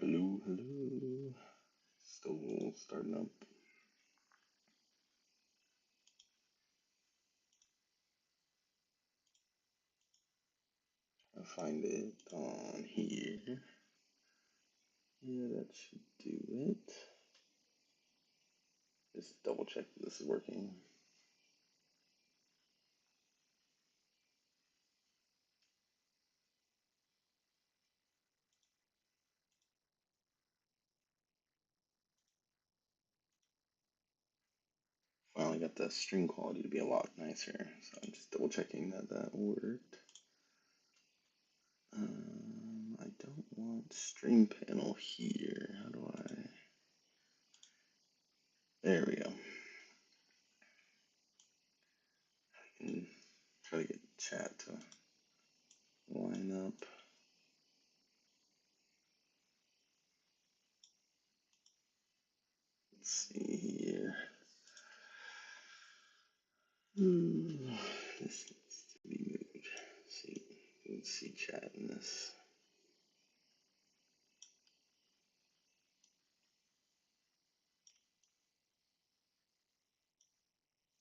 Hello, hello. Still starting up. I find it on here. Yeah, that should do it. Just double check that this is working. Finally got the stream quality to be a lot nicer, so I'm just double checking that that worked. I don't want stream panel here. How do I? There we go. I can try to get chat to line up. Let's see here. This needs to be moved. See, you can see chat in this.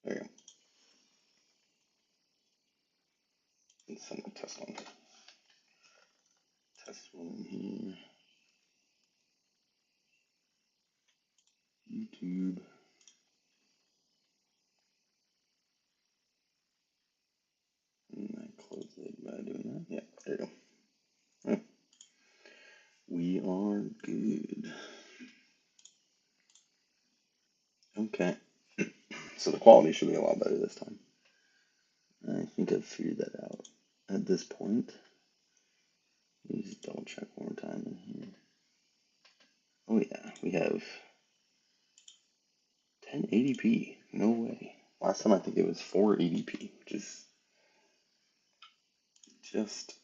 There you go. Let's send a test one. Test one here. YouTube. And I close it by doing that. Yeah, there you go. Right. We are good. Okay. So the quality should be a lot better this time. I think I've figured that out at this point. Let me just double check one more time in here. Oh yeah, we have 1080p. No way. Last time I think it was 480p, which is just.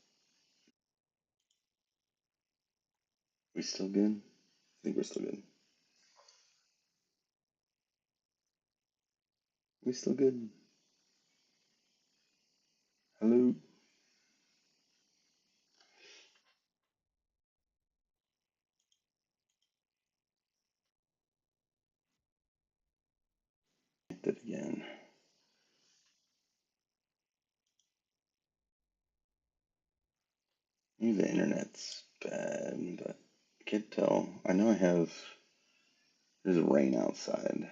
We still good? I think we're still good. We still good? Hello? Hit it again. Maybe the internet's bad, but I can't tell. I know I have. There's rain outside,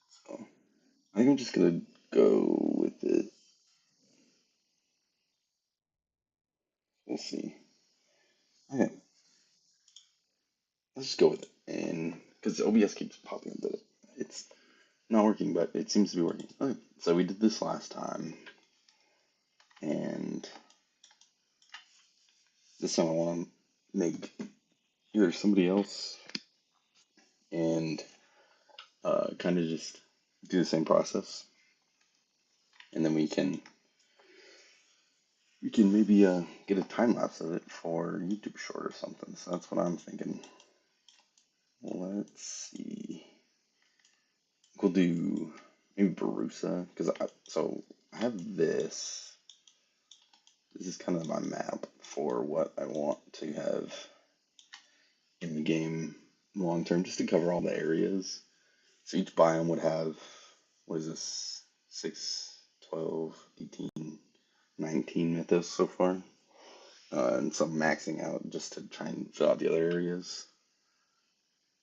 so I think I'm just gonna go with it. We'll see. Okay, let's just go with it. And because OBS keeps popping up that it's not working, but it seems to be working. Okay, so we did this last time, and this time I want to make either somebody else and kind of just do the same process, and then we can maybe get a time lapse of it for YouTube short or something. So that's what I'm thinking. Let's see. We'll do maybe Barusa because I have this. This is kind of my map for what I want to have in the game long term, just to cover all the areas. So each biome would have, what is this, 6, 12, 18, 19 mythos so far. And so I'm maxing out just to try and fill out the other areas.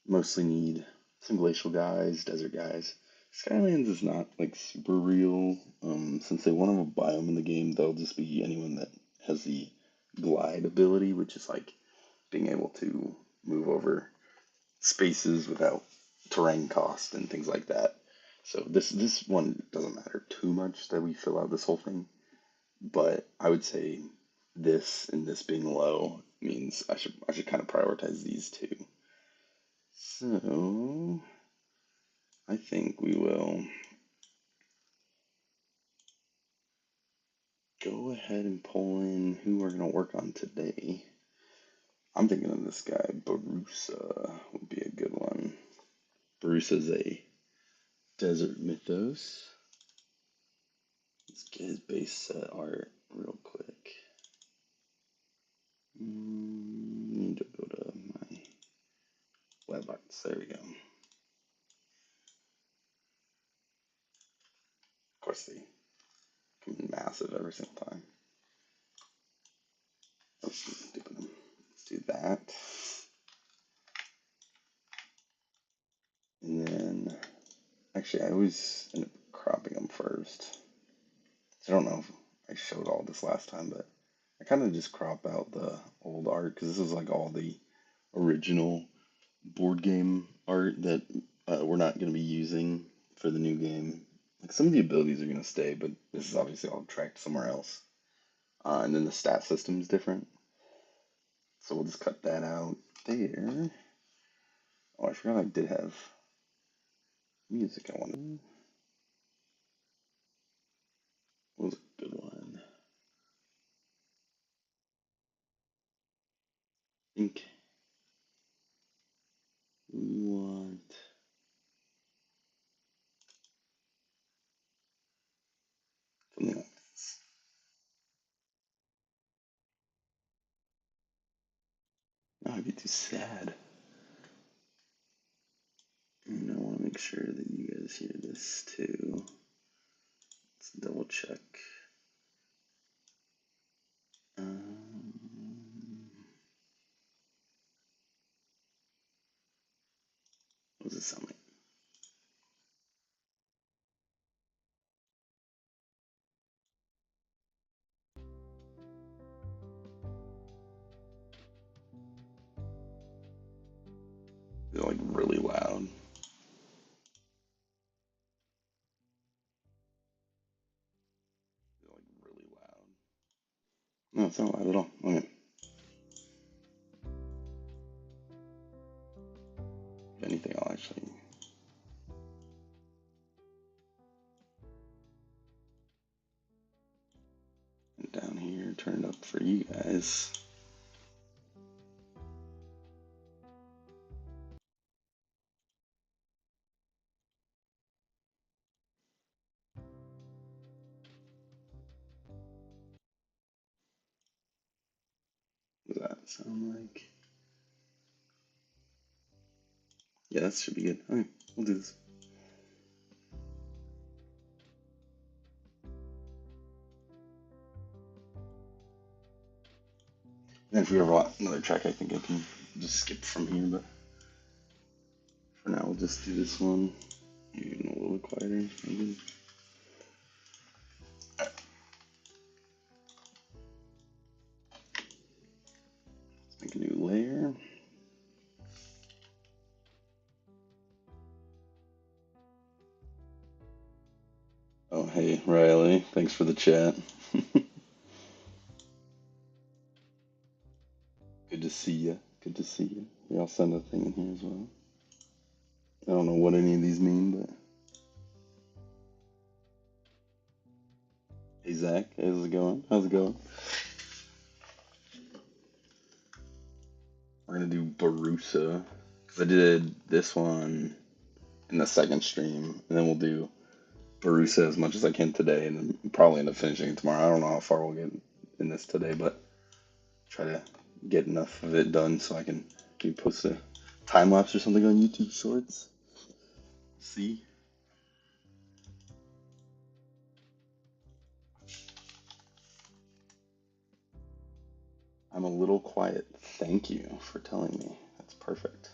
Mostly need some glacial guys, desert guys. Skylands is not like super real. Since they won't have a biome in the game, they'll just be anyone that has the glide ability, which is like being able to move over spaces without terrain cost and things like that. So this one doesn't matter too much that we fill out this whole thing, but I would say this and this being low means I should kind of prioritize these two. So I think we will go ahead and pull in who we're gonna work on today. I'm thinking of this guy, Barusa would be a good one. Barusa's a desert mythos. Let's get his base set art real quick. Need to go to my flat box. There we go. Of course, they come in massive every single time. Oh, stupid. Let's do that. And then, actually, I always end up cropping them first. So I don't know if I showed all this last time, but I kind of just crop out the old art because this is like all the original board game art that we're not going to be using for the new game. Like some of the abilities are going to stay, but this is obviously all tracked somewhere else. And then the stat system is different. So we'll just cut that out there. Oh, I forgot I did have music I wanted. What was a good one? I think we want something like this. Oh, I'd be too sad. And I want to make sure that you guys hear this too. Let's double check. What does it sound like? Is it like really loud? Is it like really loud? No, it's not loud at all. Okay. If anything, I'll actually down here turn it up for you guys. What does that sound like? Yeah, that should be good. Okay, we'll do this. And if we ever want another track, I think I can just skip from here, but for now, we'll just do this one. Even a little quieter, maybe. Alright, let's make a new layer. Oh, hey, Riley. Thanks for the chat. Good to see you. Good to see you. Yeah, I'll send a thing in here as well. I don't know what any of these mean, but hey, Zach, how's it going? How's it going? We're gonna do Barusa because I did this one in the second stream, and then we'll do Barusa as much as I can today, and then probably end up finishing it tomorrow. I don't know how far we'll get in this today, but try to get enough of it done so I can maybe post a time lapse or something on YouTube Shorts. See? I'm a little quiet. Thank you for telling me. That's perfect.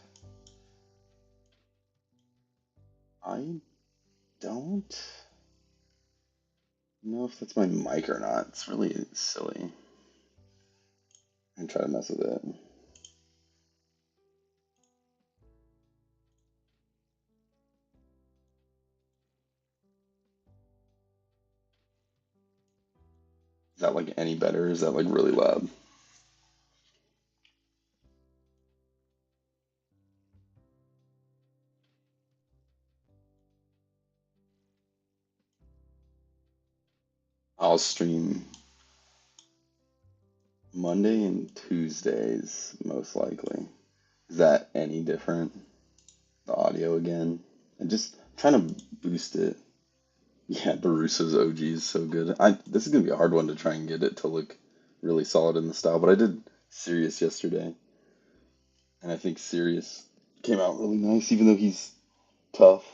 I don't know if that's my mic or not. It's really silly. I'm try to mess with it. Is that like any better? Is that like really loud? I'll stream Monday and Tuesdays, most likely. Is that any different? The audio again? And just trying to boost it. Yeah, Barusa's OG is so good. This is gonna be a hard one to try and get it to look really solid in the style, but I did Sirius yesterday, and I think Sirius Came out really nice, even though he's tough.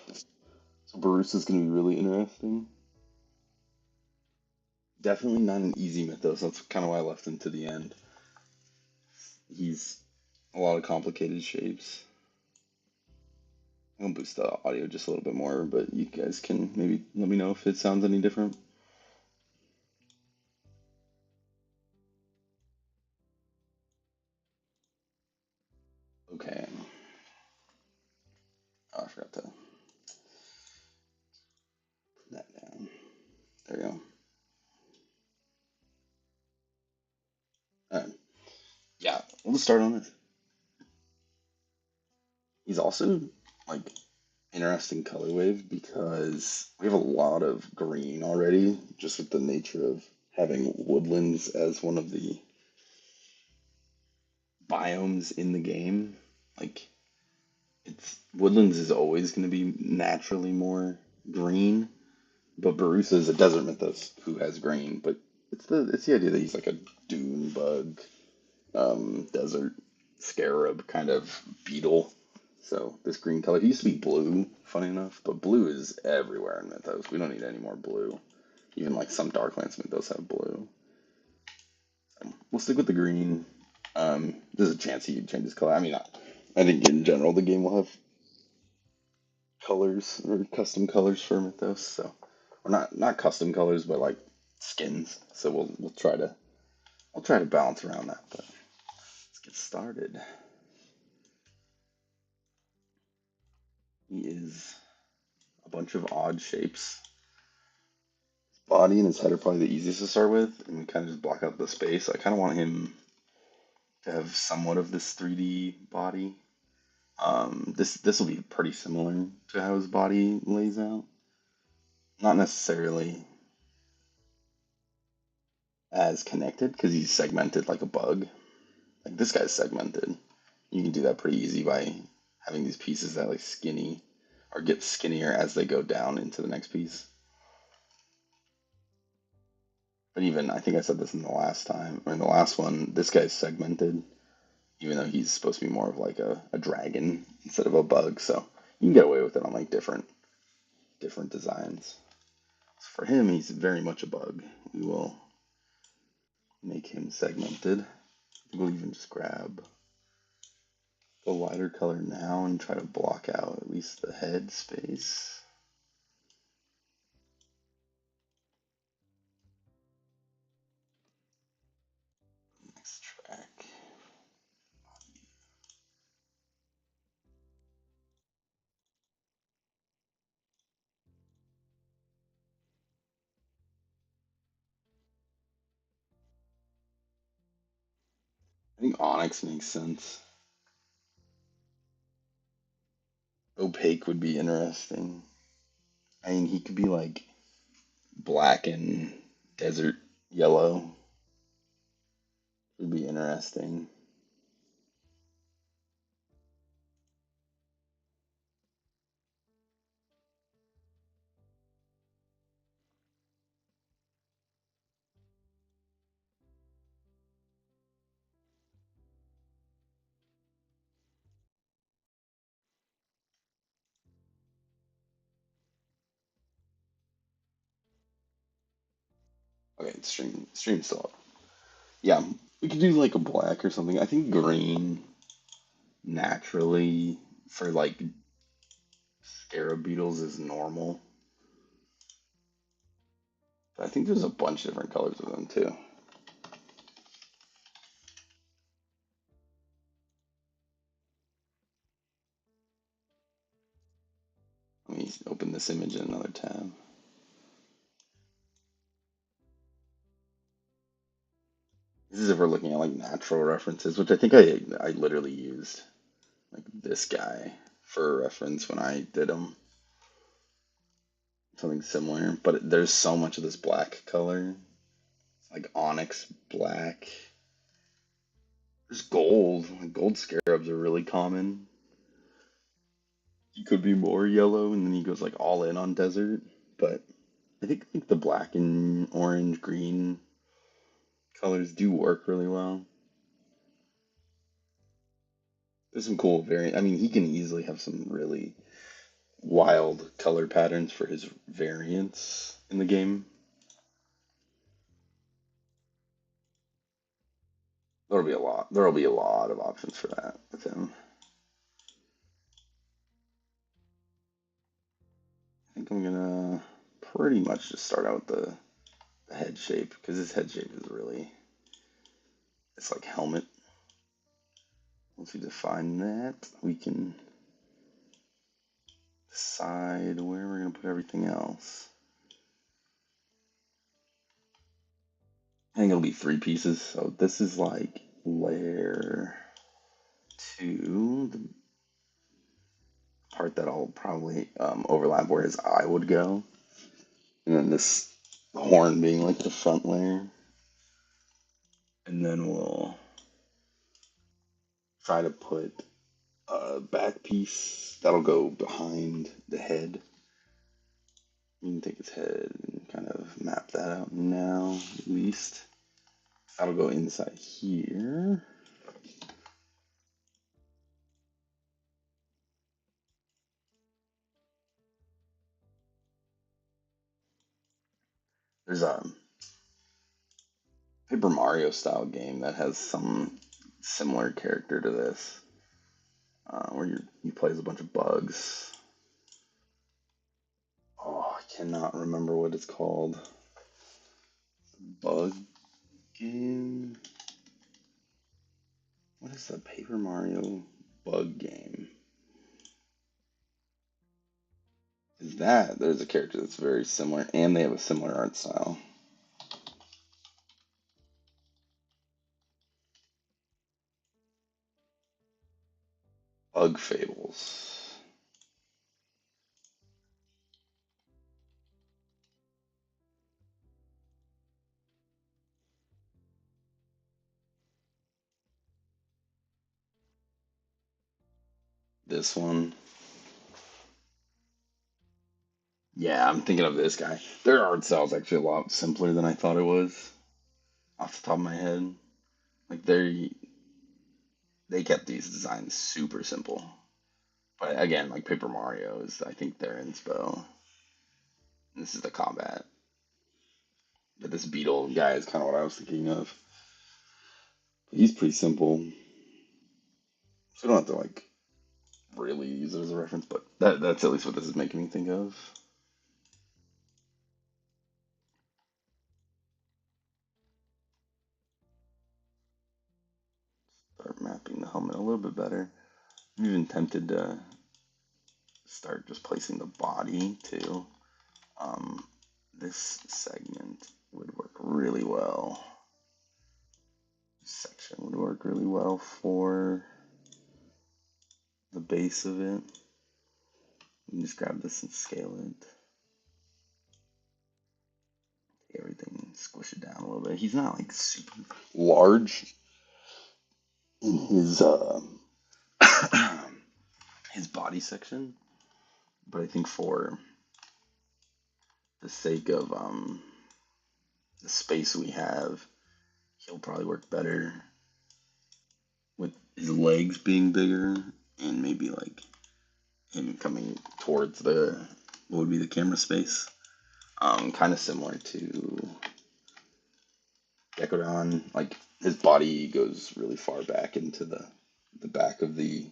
So Barusa's going to be really interesting. Definitely not an easy Mythos. That's kind of why I left him to the end. He's a lot of complicated shapes. I'm gonna boost the audio just a little bit more, but you guys can maybe let me know if it sounds any different. Okay. Oh, I forgot to put that down. There we go. Alright. Yeah, we'll just start on this. He's also like interesting color wave because we have a lot of green already, just with the nature of having woodlands as one of the biomes in the game. Like it's woodlands is always going to be naturally more green, but Barusa is a desert mythos who has green. But it's the idea that he's like a dune bug, desert scarab kind of beetle. So this green color, he used to be blue, funny enough, but blue is everywhere in Mythos. We don't need any more blue. Even like some Darklands Mythos have blue. So we'll stick with the green. There's a chance he changes color. I mean, I think in general the game will have colors or custom colors for Mythos. So, or not custom colors, but like skins. So we'll try to balance around that. But let's get started. He is a bunch of odd shapes. Body and his head are probably the easiest to start with, and we kind of just block out the space. I kind of want him to have somewhat of this 3D body. This will be pretty similar to how his body lays out. Not necessarily as connected because he's segmented like a bug. Like this guy's segmented. You can do that pretty easy by having these pieces that like skinny or get skinnier as they go down into the next piece. But even I think I said this in the last time or in the last one, this guy's segmented, even though he's supposed to be more of like a dragon instead of a bug. So you can get away with it on like different designs. So for him, he's very much a bug. We will make him segmented. We'll even just grab a lighter color now and try to block out at least the head space. Next track. I think Onyx makes sense. Opaque would be interesting. I mean, he could be like black and desert yellow. Would be interesting. Okay, stream still up. Yeah, we could do like a black or something. I think green naturally for like scarab beetles is normal. But I think there's a bunch of different colors of them too. Let me open this image in another tab. This is if we're looking at like natural references, which I think I literally used like this guy for reference when I did them. Something similar, but there's so much of this black color, like onyx black. There's gold. Like gold scarabs are really common. He could be more yellow, and then he goes like all in on desert. But I think like the black and orange, green colors do work really well. There's some cool variant. I mean, he can easily have some really wild color patterns for his variants in the game. There'll be a lot. There'll be a lot of options for that with him. I think I'm gonna pretty much just start out with the head shape because his head shape is really, it's like helmet. Once we define that, we can decide where we're gonna put everything else. I think it'll be 3 pieces. So this is like layer 2, the part that'll probably overlap where his eye would go, and then this horn being like the front layer, and then we'll try to put a back piece that'll go behind the head. You can take his head and kind of map that out now, at least. That'll go inside here. There's a Paper Mario style game that has some similar character to this, where you play as a bunch of bugs. Oh, I cannot remember what it's called. Bug game? What is the Paper Mario bug game? Is that there's a character that's very similar, and they have a similar art style. Bug Fables. This one. Yeah, I'm thinking of this guy. Their art style is actually a lot simpler than I thought it was, off the top of my head. Like they kept these designs super simple. But again, like Paper Mario is, I think, their inspo. This is the combat. But this beetle guy is kind of what I was thinking of. But he's pretty simple. So I don't have to like really use it as a reference, but that's at least what this is making me think of. Start mapping the helmet a little bit better. I'm even tempted to start just placing the body too. This segment would work really well. This section would work really well for the base of it. You can just grab this and scale it. Take everything, squish it down a little bit. He's not like super large in his body section, but I think for the sake of the space we have, he'll probably work better with his legs being bigger and maybe like him coming towards the what would be the camera space. Kind of similar to Decodon, like his body goes really far back into the back of the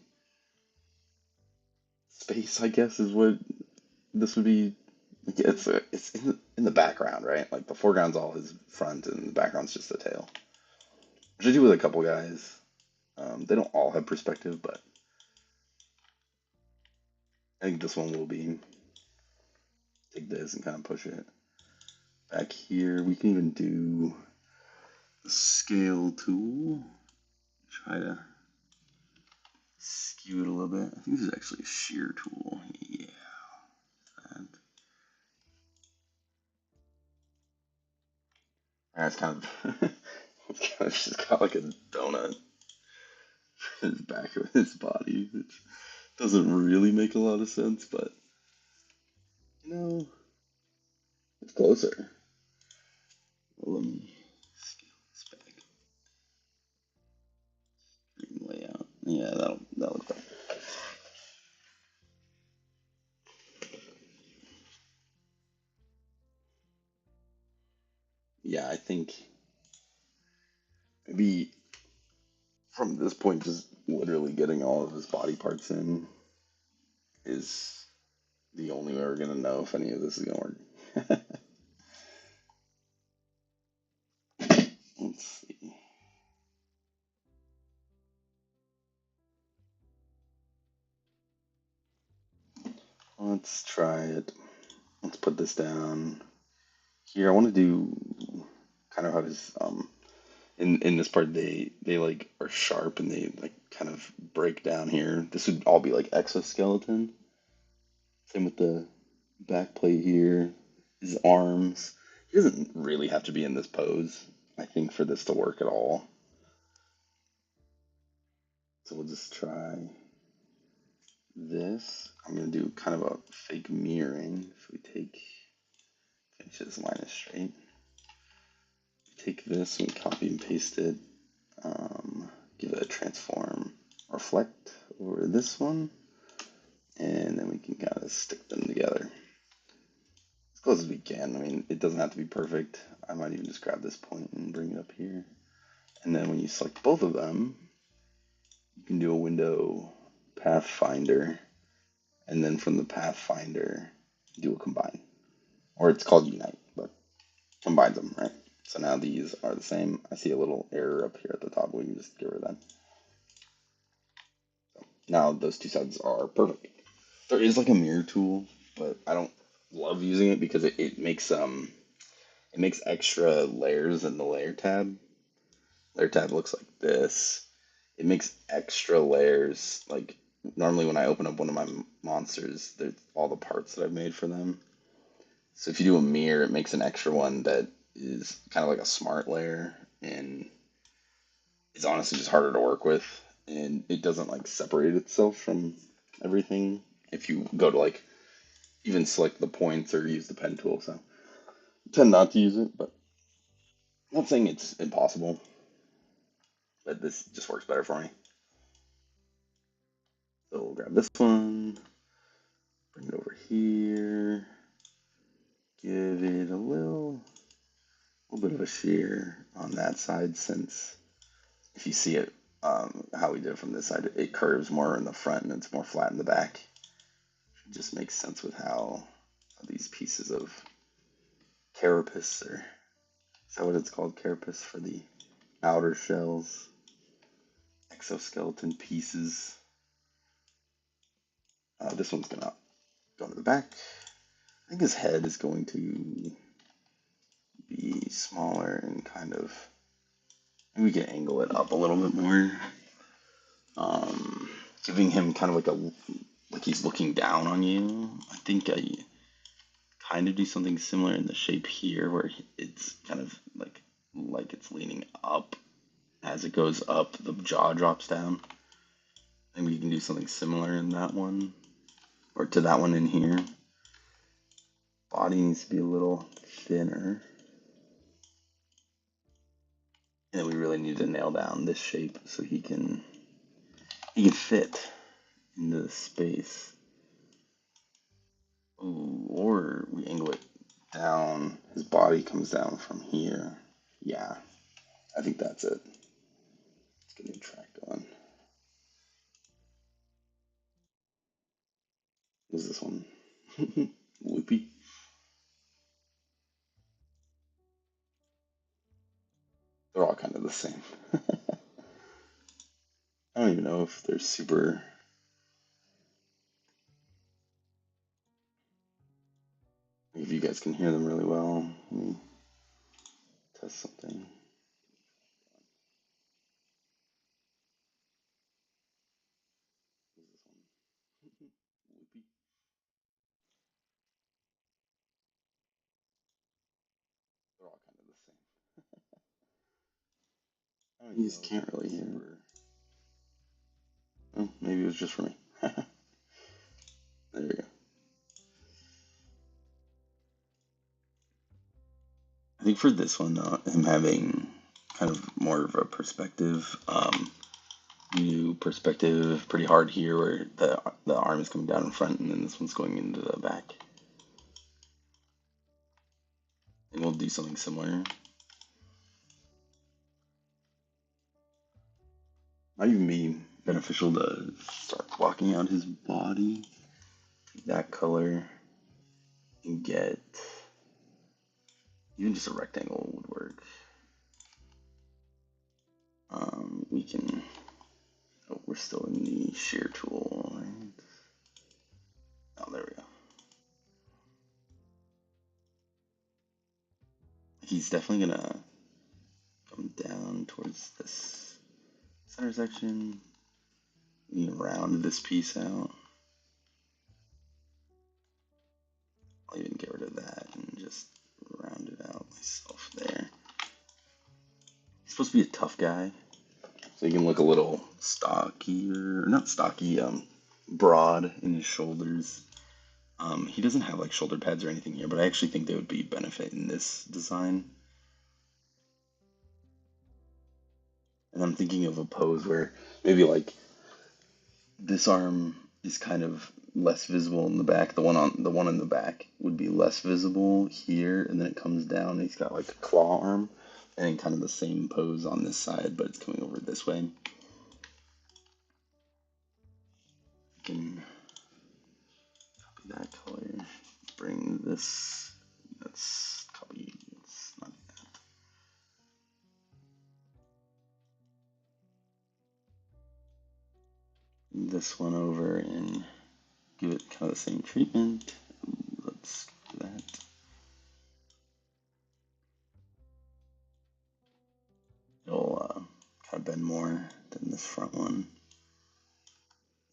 space, I guess is what this would be. Like, it's in the background, right? Like the foreground's all his front, and the background's just the tail. Which I do with a couple guys. They don't all have perspective, but I think this one will be. Take this and kind of push it back here. We can even do the scale tool. Try to skew it a little bit. I think this is actually a shear tool. Yeah. And that's kind of it's kind of just got like a donut in his back of his body, which doesn't really make a lot of sense, but you know, it's closer. Well, let me scale this back. Layout. Yeah, that'll look fine. Yeah, I think maybe from this point, just literally getting all of his body parts in is the only way we're gonna know if any of this is gonna work. Let's see. Let's try it. Let's put this down here. I want to do kind of how his in this part they like are sharp and they like kind of break down here. This would all be like exoskeleton. Same with the back plate here. His arms. He doesn't really have to be in this pose, I think, for this to work at all. So we'll just try this. I'm gonna do kind of a fake mirroring. So we finish this line is straight. Take this and copy and paste it. Give it a transform reflect over this one, and then we can kind of stick them together as close as we can. I mean, it doesn't have to be perfect. I might even just grab this point and bring it up here. And then when you select both of them, you can do a window pathfinder, and then from the pathfinder, do a combine. Or it's called unite, but combines them, right? So now these are the same. I see a little error up here at the top. We can just get rid of that. So now those two sides are perfect. There is like a mirror tool, but I don't love using it because it makes extra layers in the layer tab. Layer tab looks like this. It makes extra layers. Like normally when I open up one of my monsters, there's all the parts that I've made for them. So if you do a mirror, it makes an extra one that is kind of like a smart layer and it's honestly just harder to work with and it doesn't like separate itself from everything if you go to like even select the points or use the pen tool. So I tend not to use it, but I'm not saying it's impossible, but this just works better for me. So we'll grab this one, bring it over here, give it a little bit of a shear on that side since if you see it, how we did it from this side, it curves more in the front and it's more flat in the back. It just makes sense with how these pieces of carapace, or is that what it's called? Carapace for the outer shells, exoskeleton pieces. This one's gonna go to the back. I think his head is going to be smaller and kind of, maybe we can angle it up a little bit more. Giving him kind of like he's looking down on you. I think I kind of do something similar in the shape here where it's kind of like it's leaning up. As it goes up, the jaw drops down. Maybe you can do something similar in that one, or to that one in here. Body needs to be a little thinner. And we really need to nail down this shape so he can fit into the space. Ooh, or we angle it down. His body comes down from here. Yeah, I think that's it. Let's get a new track going. Is this one loopy? They're all kind of the same. I don't even know if they're super. If you guys can hear them really well. Let me test something. Is this one loopy? They're all kind of the same. I don't you just can't really hear. Oh, maybe it was just for me. There you go. I think for this one, him having kind of more of a perspective, do perspective pretty hard here, where the arm is coming down in front, and then this one's going into the back. And we'll do something similar. Might even be beneficial to start blocking out his body. Take that color and get even just a rectangle would work. We can. Oh, we're still in the shear tool. Right? Oh, there we go. He's definitely gonna come down towards this center section. We can round this piece out. I'll even get rid of that and just round it out myself there. He's supposed to be a tough guy, so he can look a little stockier, not stocky, broad in his shoulders. He doesn't have like shoulder pads or anything here, but I actually think they would be benefit in this design. And I'm thinking of a pose where maybe like this arm is kind of less visible in the back. The one in the back would be less visible here, and then it comes down. And he's got like a claw arm, and then kind of the same pose on this side, but it's coming over this way. You can copy that color, bring this. That's copy. It's not that. This one over and give it kind of the same treatment. Let's do that. It'll kind of bend more than this front one.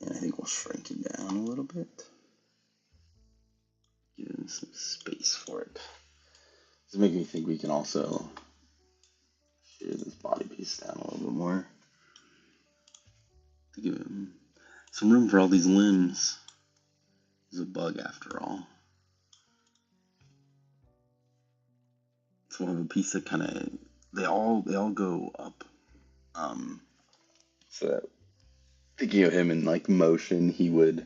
And I think we'll shrink it down a little bit. Give him some space for it. This is making me think we can also shear this body piece down a little bit more to give him some room for all these limbs. He's a bug after all. So we'll have a piece that kind of they all go up. So that thinking of him in like motion, he would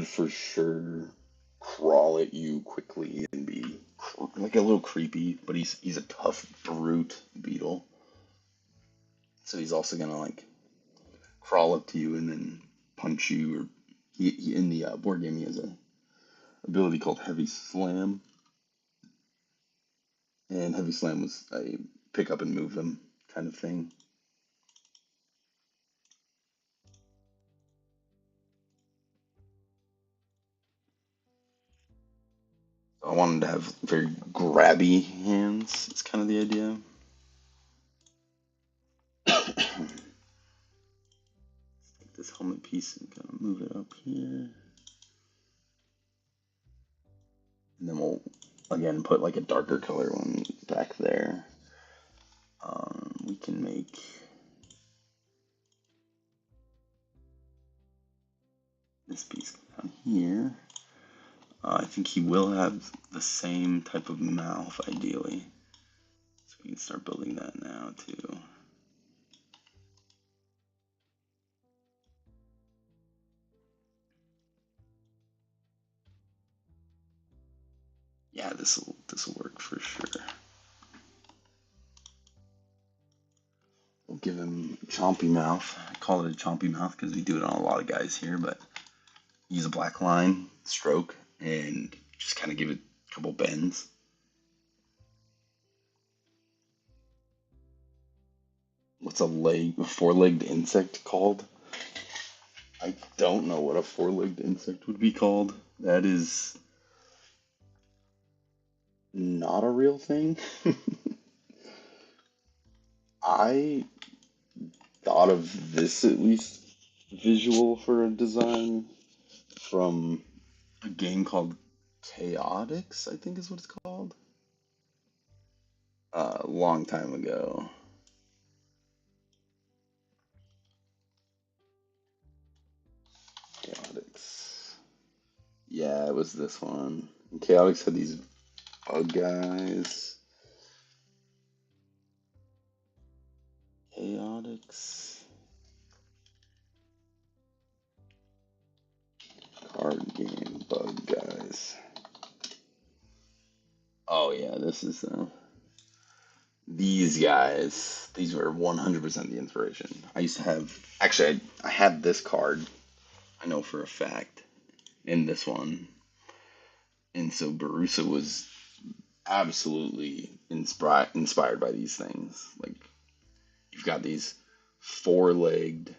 for sure crawl at you quickly and be like a little creepy, but he's a tough brute beetle. So he's also gonna like crawl up to you and then punch you. Or he in the board game he has a ability called Heavy Slam, and Heavy Slam was a pick up and move him kind of thing. So I wanted to have very grabby hands. It's kind of the idea. Take this helmet piece and kind of move it up here. And then we'll, again, put like a darker color one back there. We can make this piece down here. I think he will have the same type of mouth, ideally. So we can start building that now, too. Yeah, this'll work for sure. We'll give him chompy mouth. I call it a chompy mouth because we do it on a lot of guys here, but use a black line, stroke, and just kind of give it a couple bends. What's a four-legged insect called? I don't know what a four-legged insect would be called. That is not a real thing. I thought of this at least visual for a design from a game called Chaotix, I think is what it's called. A long time ago. Chaotix. Yeah, it was this one. And Chaotix had these bug guys. Chaotix. Card game bug guys. Oh yeah, this is these guys. These were 100% the inspiration. I used to have actually I had this card. I know for a fact in this one, and so Barusa was absolutely inspired by these things. Like you've got these four-legged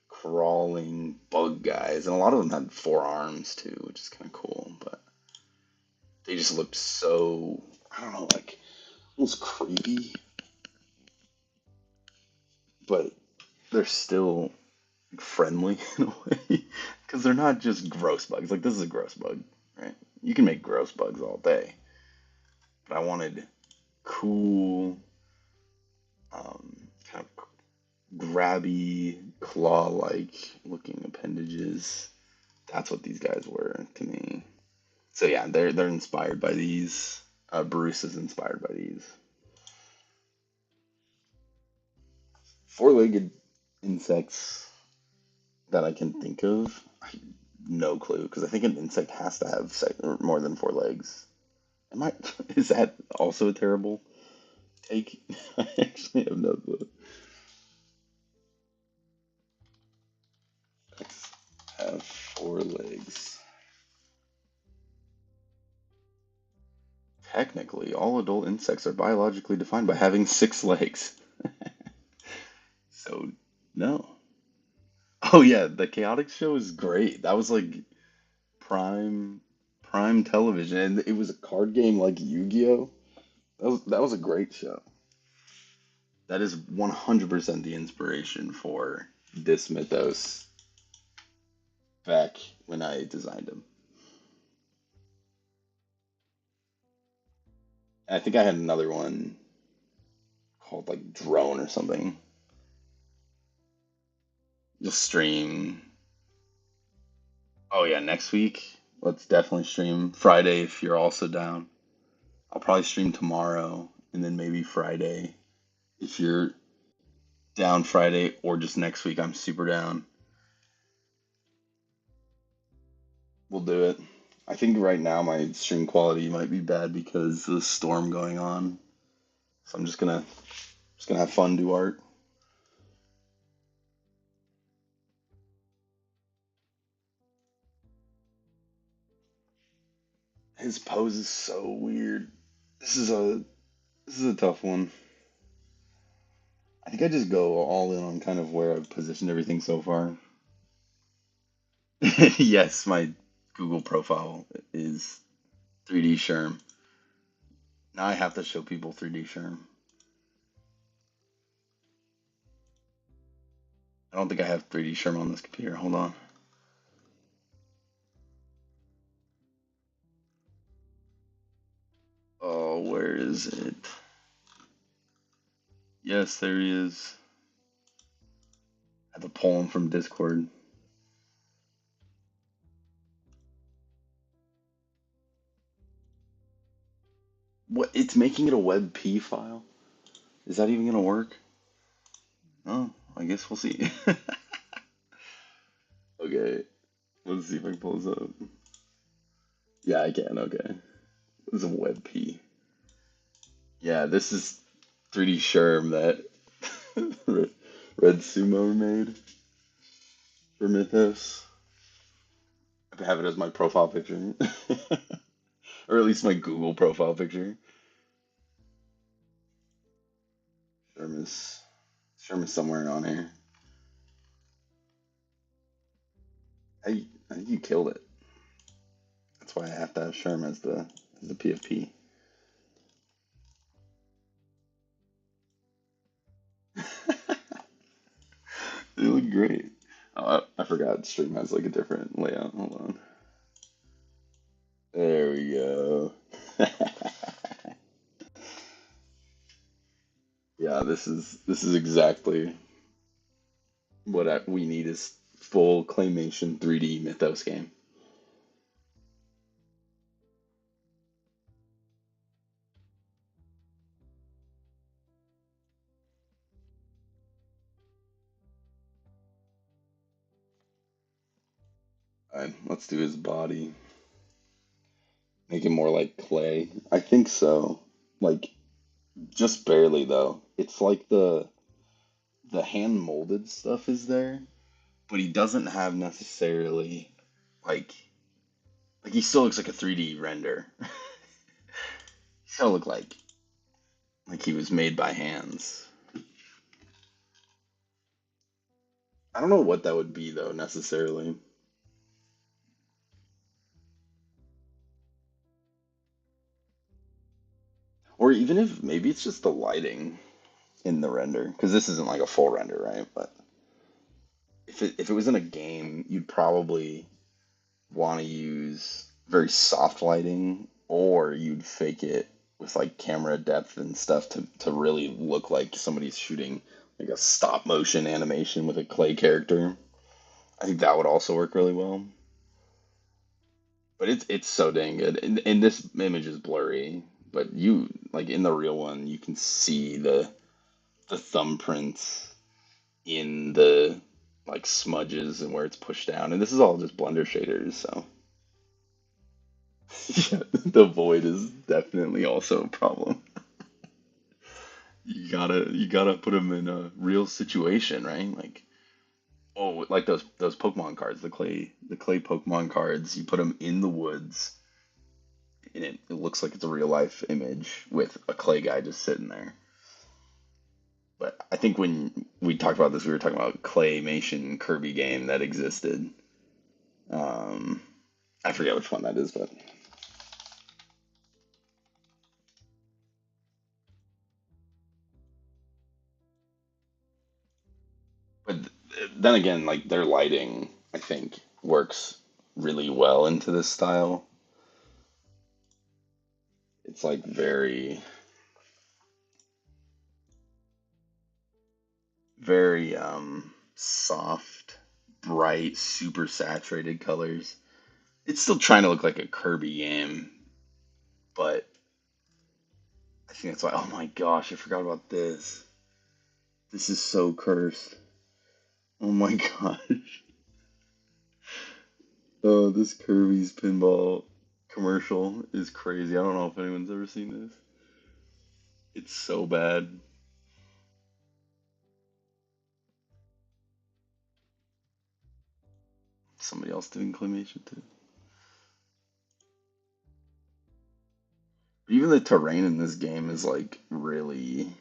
crawling bug guys, and a lot of them had four arms too, which is kind of cool. But they just looked so I don't know, like almost creepy, but they're still friendly in a way because they're not just gross bugs. Like this is a gross bug, right? You can make gross bugs all day, but I wanted cool, kind of grabby, claw-like looking appendages. That's what these guys were to me. So yeah, they're inspired by these. Bruce is inspired by these. Four-legged insects that I can think of. No clue because I think an insect has to have more than four legs. Am I? Is that also a terrible take? I actually have no clue. Insects have four legs. Technically, all adult insects are biologically defined by having six legs. So, no. Oh yeah, the Chaotic Show is great. That was like prime prime television, and it was a card game like Yu-Gi-Oh. That was a great show. That is 100% the inspiration for this mythos back when I designed him. And I think I had another one called like Drone or something. Just stream. Oh yeah, next week. Let's definitely stream Friday if you're also down. I'll probably stream tomorrow and then maybe Friday if you're down Friday or just next week. I'm super down. We'll do it. I think right now my stream quality might be bad because of the storm going on. So I'm just gonna have fun, do art. His pose is so weird. This is a this is a tough one. I think I just go all in on kind of where I've positioned everything so far. Yes, my Google profile is 3D Sherm. Now I have to show people 3D Sherm. I don't think I have 3D Sherm on this computer. Hold on. Oh, where is it? Yes, there he is. I have to pull him from Discord. What? It's making it a WebP file? Is that even gonna work? Oh, I guess we'll see. Okay, let's see if I can pull this up. Yeah, I can. Okay, this is a WebP. Yeah, this is 3D Sherm that Red Sumo made for Mythos. I have it as my profile picture, or at least my Google profile picture. Sherm is Sherm is somewhere on here. I think you killed it. That's why I have to have Sherm as the PFP. They look great. Oh, I forgot Stream has like a different layout. Hold on. There we go. Yeah, this is exactly what we need is full claymation 3D Mythos game. Let's do his body. Make it more like clay. I think so. Like just barely though. It's like the hand molded stuff is there, but he doesn't have necessarily like he still looks like a 3D render. He still look like he was made by hands. I don't know what that would be though necessarily. Or even if maybe it's just the lighting in the render because this isn't like a full render, right? But if it was in a game, you'd probably want to use very soft lighting, or you'd fake it with like camera depth and stuff to really look like somebody's shooting like a stop motion animation with a clay character. I think that would also work really well. But it's so dang good. And this image is blurry, but you like in the real one, you can see the thumbprints in the like smudges and where it's pushed down. And this is all just Blender shaders, so yeah, the void is definitely also a problem. You gotta put them in a real situation, right? Like oh, like those Pokemon cards, the clay Pokemon cards. You put them in the woods, and it looks like it's a real life image with a clay guy just sitting there. But I think when we talked about this, we were talking about claymation Kirby game that existed. Um, I forget which one that is, but then again, like their lighting, I think works really well into this style. It's like very soft, bright, super saturated colors. It's still trying to look like a Kirby game, but I think that's why. Oh my gosh, I forgot about this. This is so cursed. Oh my gosh. Oh, this Kirby's pinball commercial is crazy. I don't know if anyone's ever seen this. It's so bad. Somebody else did inclination too. Even the terrain in this game is like really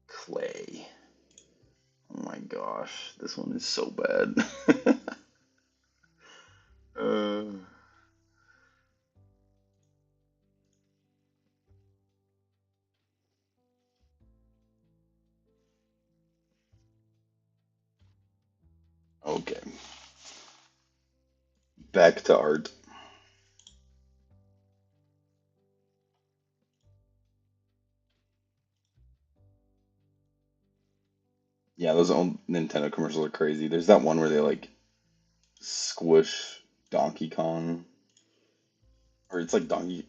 clay. Oh my gosh, this one is so bad. uh, okay, back to art. Yeah, those old Nintendo commercials are crazy. There's that one where they like squish Donkey Kong, or it's like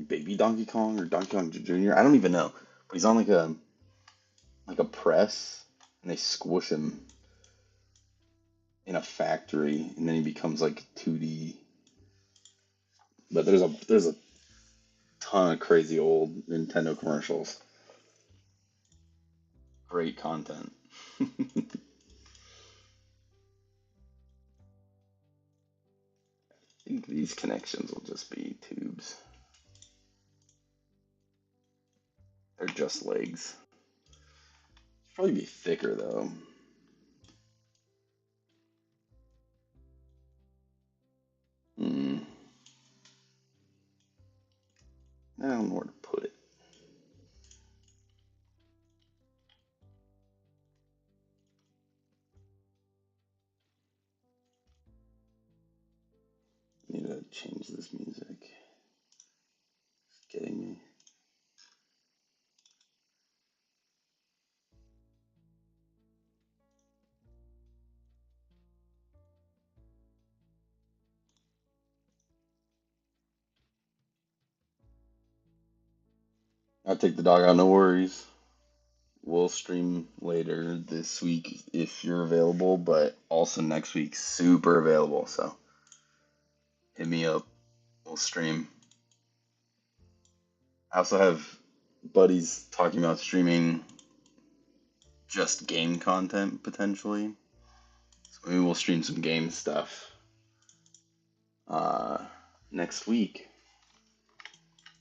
Baby Donkey Kong, or Donkey Kong Jr. I don't even know, but he's on like a press, and they squish him in a factory, and then he becomes like 2D. But there's a ton of crazy old Nintendo commercials. Great content. I think these connections will just be tubes. They're just legs. Probably be thicker though. Hmm. I don't know where to put it. Need to change this music. It's getting me. I'll take the dog out, no worries. we'll stream later this week if you're available, but also next week, super available. So hit me up. We'll stream. I also have buddies talking about streaming just game content potentially. So maybe we'll stream some game stuff uh, next week.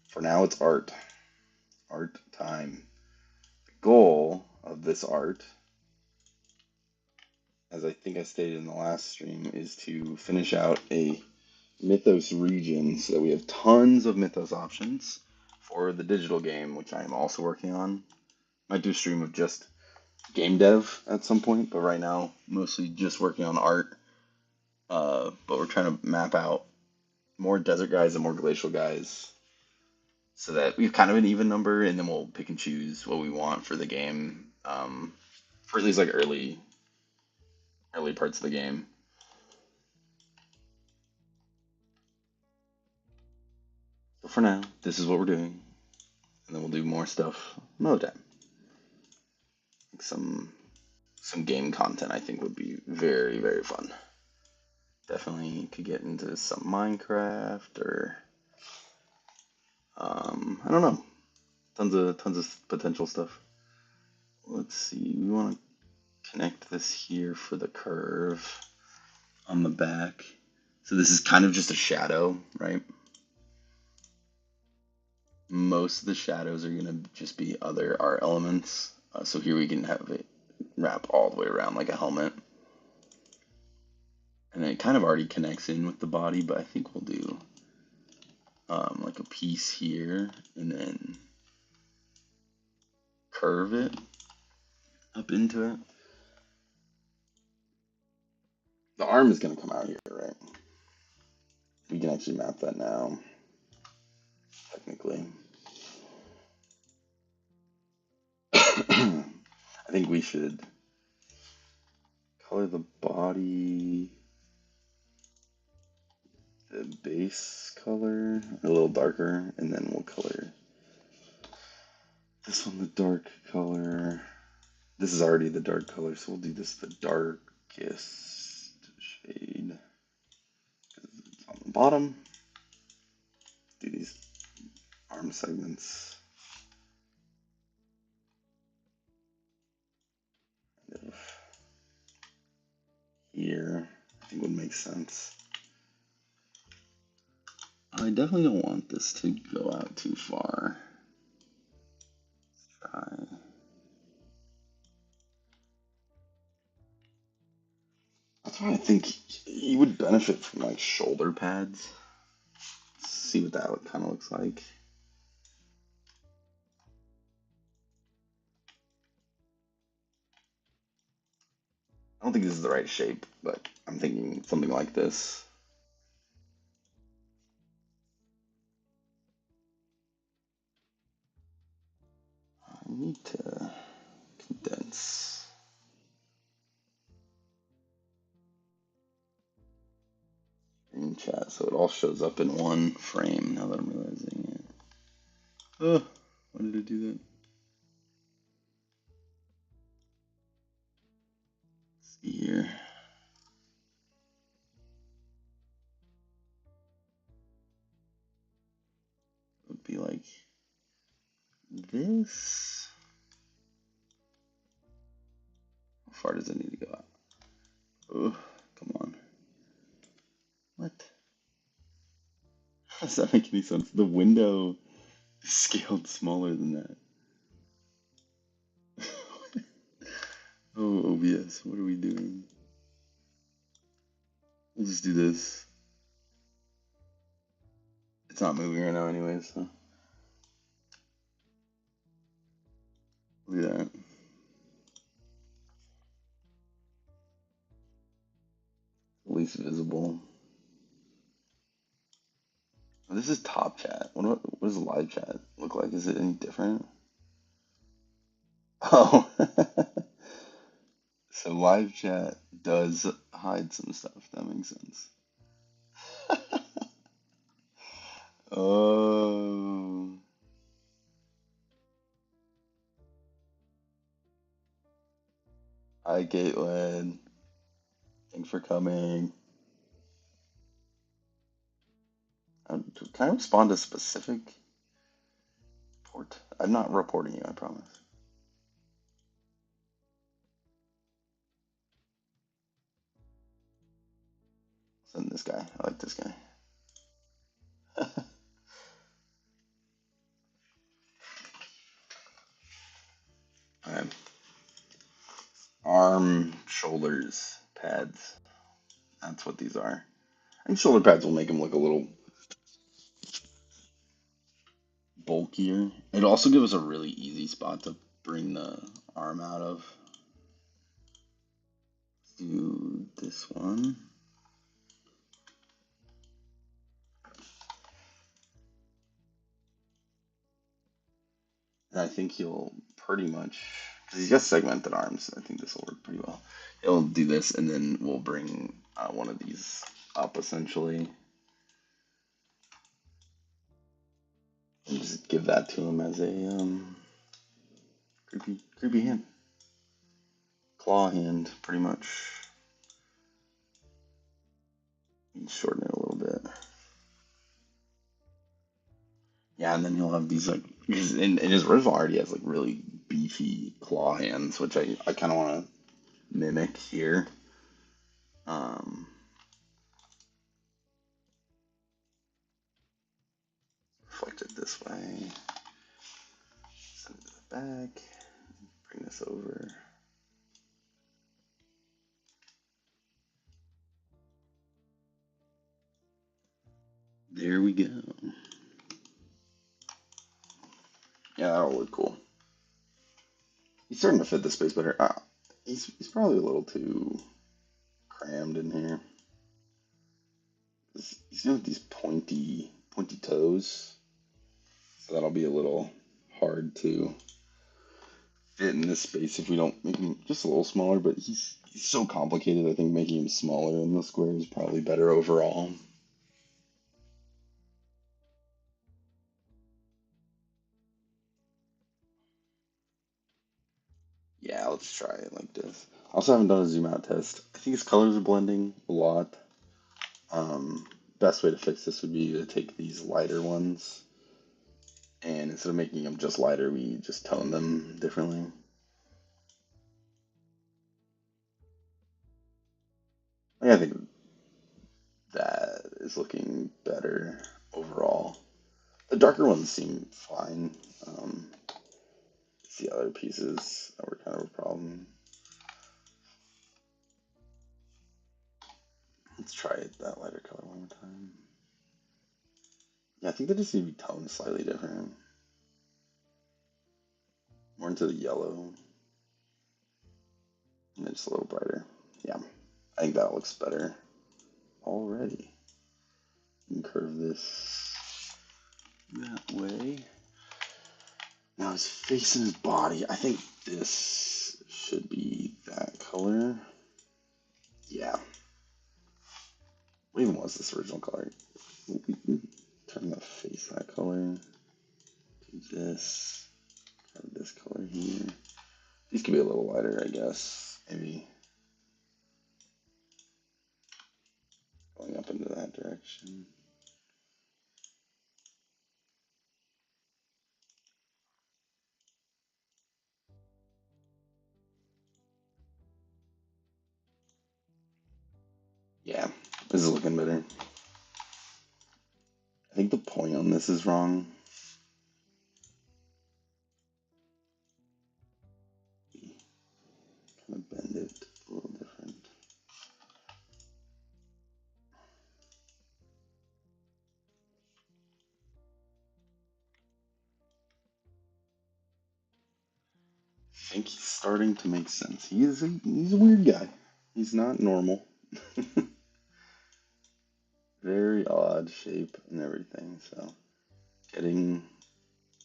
For now, it's art. Art time. The goal of this art, as I think I stated in the last stream, is to finish out a Mythos region so that we have tons of Mythos options for the digital game, which I am also working on. Might do a stream of just game dev at some point, but right now, mostly just working on art. But we're trying to map out more desert guys and more glacial guys so that we have kind of an even number, and then we'll pick and choose what we want for the game, for at least like early parts of the game. So for now, this is what we're doing, and then we'll do more stuff another time. Like some game content I think would be very, very fun. Definitely could get into some Minecraft or I don't know, tons of potential stuff. Let's see, we want to connect this here for the curve on the back. So this is kind of just a shadow, right? Most of the shadows are going to just be other art elements. So here we can have it wrap all the way around like a helmet. And then it kind of already connects in with the body, but I think we'll do like a piece here and then curve it up into it. The arm is going to come out here, right? We can actually map that now, technically. I think we should color the body, the base color a little darker, and then we'll color this one the dark color. This is already the dark color, so we'll do this the darkest shade. It's on the bottom. Do these arm segments. Kind of here, I think would make sense. I definitely don't want this to go out too far. Let's try. That's why I think you would benefit from like shoulder pads. Let's see what that kind of looks like. I don't think this is the right shape, but I'm thinking something like this. I need to condense. Screen chat so it all shows up in one frame now that I'm realizing it. Oh, why did it do that? Let's see here. It would be like this. How far does it need to go out? Oh, come on. What? How does that make any sense? The window is scaled smaller than that. Oh, OBS, what are we doing? We'll just do this. It's not moving right now anyways, so. Look at that. Least visible. Oh, this is top chat. What does live chat look like? Is it any different? Oh. So live chat does hide some stuff. That makes sense. Oh. Hi, Caitlin. Thanks for coming. Can I respond to specific port? I'm not reporting you, I promise. Send this guy. I like this guy. Alright. Arm, shoulders, pads. That's what these are. I think shoulder pads will make him look a little bulkier. It'll also give us a really easy spot to bring the arm out of. Let's do this one. And I think he'll pretty much, because he's got segmented arms, I think this will work pretty well. He'll do this, and then we'll bring one of these up, essentially, and just give that to him as a creepy hand. Claw hand, pretty much. Shorten it a little bit. Yeah, and then he'll have these, like, because in his original art, he has, like, really beefy claw hands, which I kind of want to mimic here. Reflect it this way. Send it to the back. Bring this over. There we go. Yeah, that'll look cool. He's starting to fit the space better. He's probably a little too crammed in here. He's got these pointy toes, so that'll be a little hard to fit in this space if we don't make him just a little smaller. But he's so complicated. I think making him smaller in the square is probably better overall. Yeah, let's try it like this. I also haven't done a zoom out test. I think his colors are blending a lot. Best way to fix this would be to take these lighter ones, and instead of making them just lighter, we just tone them differently. I think that is looking better overall. The darker ones seem fine. It's the other pieces that were kind of a problem. Let's try that lighter color one more time. Yeah, I think they just need to be toned slightly different. More into the yellow. And then just a little brighter. Yeah, I think that looks better already. You can curve this that way. Now his face and his body, I think this should be that color. Yeah. What even was this original color? Turn the face that color. Do this. Have this color here. These could be a little lighter, I guess. Maybe going up into that direction. Yeah, this is looking better. I think the point on this is wrong. Kind of bend it a little different. I think he's starting to make sense. He's a weird guy. He's not normal. Very odd shape and everything. So getting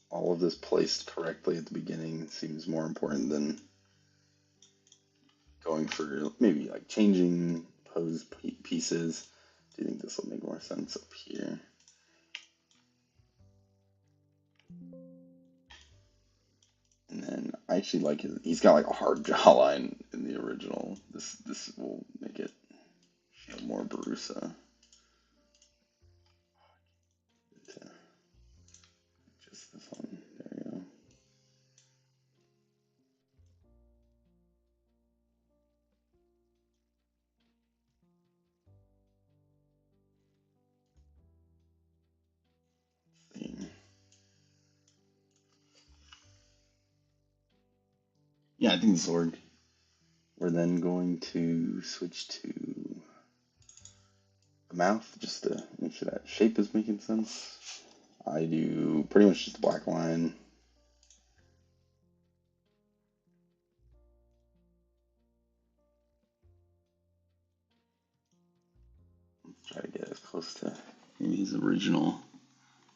all of this placed correctly at the beginning seems more important than going for maybe like changing pose pieces. Do you think this will make more sense up here? And then I actually like he's got like a hard jawline in the original. This will make it feel more Barusa. Just this one. There you go. Theme. Yeah, I think this will work. We're then going to switch to the mouth just to make sure that shape is making sense. I do pretty much just a black line. Let's try to get as close to maybe his original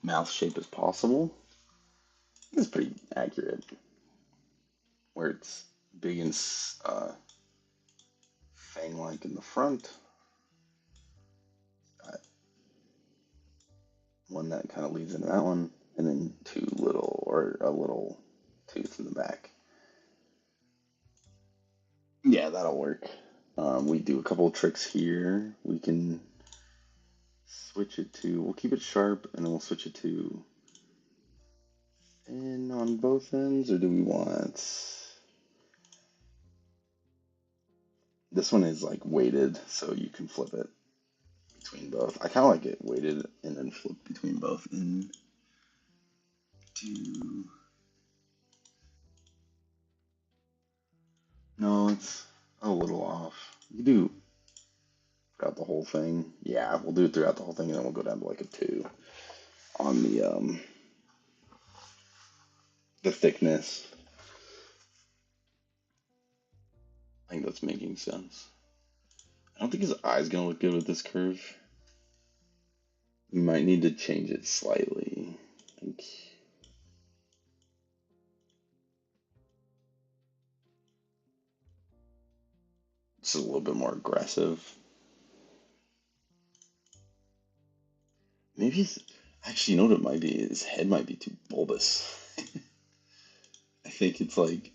mouth shape as possible. It's pretty accurate. Where it's big and fang-like in the front. Got one that kind of leads into that one, and then two little, or a little tooth in the back. Yeah, that'll work. We do a couple of tricks here. We can switch it to, we'll keep it sharp, and then we'll switch it to thin on both ends, or do we want, this one is like weighted, so you can flip it between both. I kind of like it weighted and then flip between both. And do, no, it's a little off. You do throughout the whole thing. Yeah, we'll do it throughout the whole thing, and then we'll go down to like a 2 on the thickness. I think that's making sense. I don't think his eye's gonna look good with this curve. We might need to change it slightly. I think it's a little bit more aggressive. Maybe he's actually, you know what it might be? His head might be too bulbous. I think it's like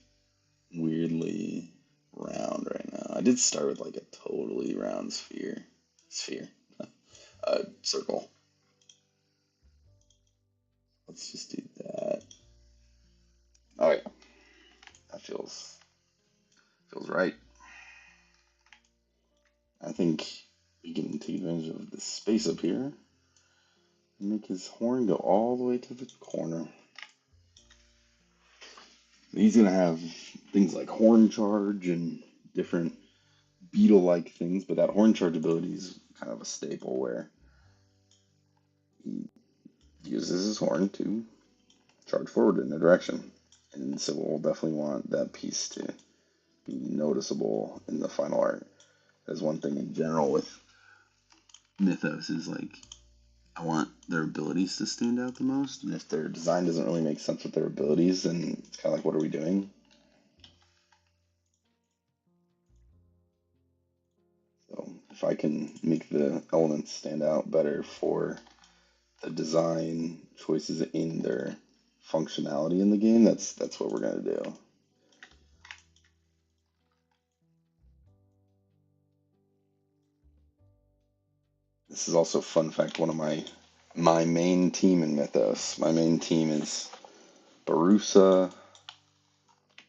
weirdly round right now. I did start with like a totally round sphere, circle. Let's just do that. Oh yeah, that feels right. I think we can take advantage of the space up here and make his horn go all the way to the corner. He's gonna have things like horn charge and different beetle-like things, but that horn charge ability is kind of a staple where he uses his horn to charge forward in a direction. And so we'll definitely want that piece to be noticeable in the final art. That's one thing in general with Mythos is like, I want their abilities to stand out the most. And if their design doesn't really make sense with their abilities, then it's kind of like, what are we doing? So if I can make the elements stand out better for the design choices in their functionality in the game, that's what we're gonna do. This is also a fun fact. One of my main team in Mythos. My main team is Barusa,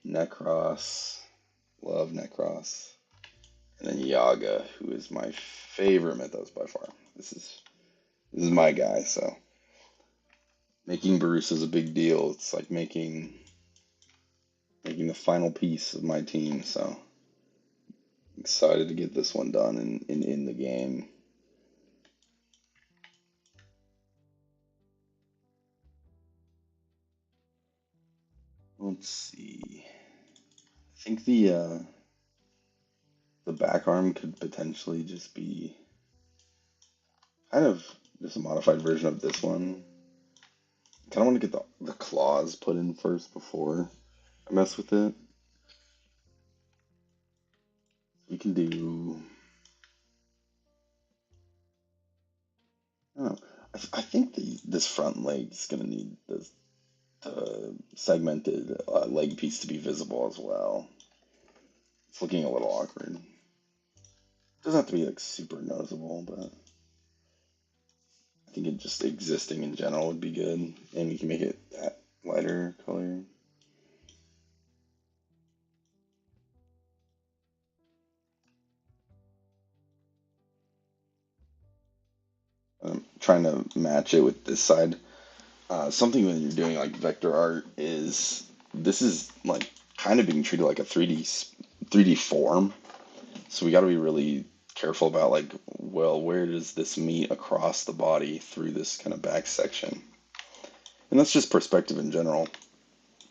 Necros, love Necros, and then Yaga, who is my favorite Mythos by far. This is my guy. So making Barusa is a big deal. It's like making the final piece of my team. So I'm excited to get this one done in the game. Let's see. I think the back arm could potentially just be kind of just a modified version of this one. Kind of want to get the claws put in first before I mess with it. We can do. I don't know. I think this front leg is going to need the segmented leg piece to be visible as well. It's looking a little awkward. Doesn't have to be like super noticeable, but I think it just existing in general would be good. And we can make it that lighter color. I'm trying to match it with this side. Something when you're doing like vector art is this is like kind of being treated like a 3D form. So we got to be really careful about like, well, where does this meet across the body through this kind of back section? And that's just perspective in general.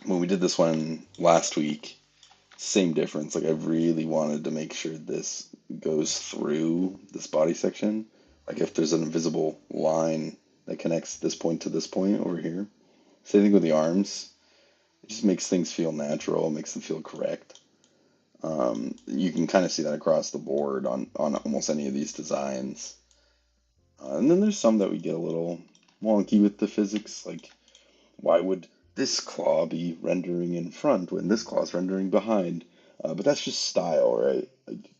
When we did this one last week, same difference. Like I really wanted to make sure this goes through this body section. Like if there's an invisible line that connects this point to this point over here. Same thing with the arms. It just makes things feel natural, makes them feel correct. You can kind of see that across the board on almost any of these designs. And then there's some that we get a little wonky with the physics, like why would this claw be rendering in front when this claw is rendering behind? But that's just style, right? Like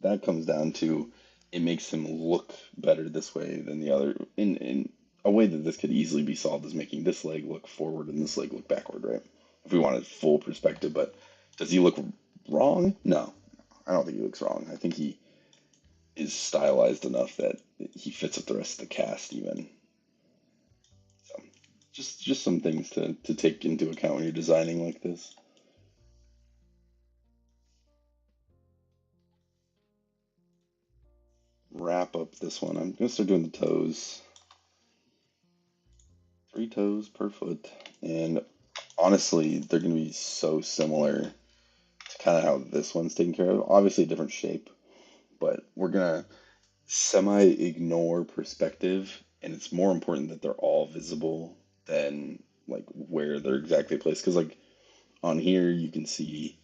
that comes down to it makes him look better this way than the other. In a way that this could easily be solved is making this leg look forward and this leg look backward, right? If we wanted full perspective, but does he look wrong? No, I don't think he looks wrong. I think he is stylized enough that he fits with the rest of the cast even. So just some things to take into account when you're designing like this. Wrap up this one. I'm gonna start doing the toes. 3 toes per foot. And honestly, they're gonna be so similar to kind of how this one's taken care of. Obviously a different shape, but we're gonna semi-ignore perspective, and it's more important that they're all visible than like where they're exactly placed. Because like on here you can see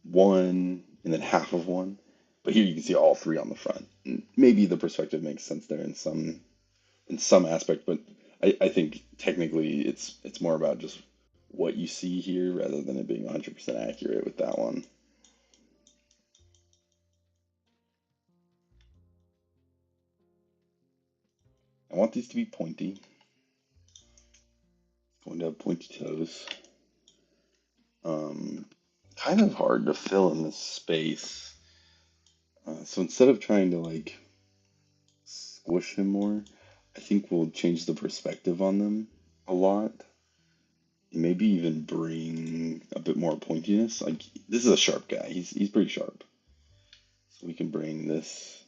one and then half of one, but here you can see all three on the front. And maybe the perspective makes sense there in some aspect, but I think technically it's more about just what you see here rather than it being 100% accurate with that one. I want these to be pointy. Going to have pointy toes. Um, Kind of hard to fill in this space. So instead of trying to like squish him more, I think we'll change the perspective on them a lot. Maybe even bring a bit more pointiness. Like this is a sharp guy. He's pretty sharp. So we can bring this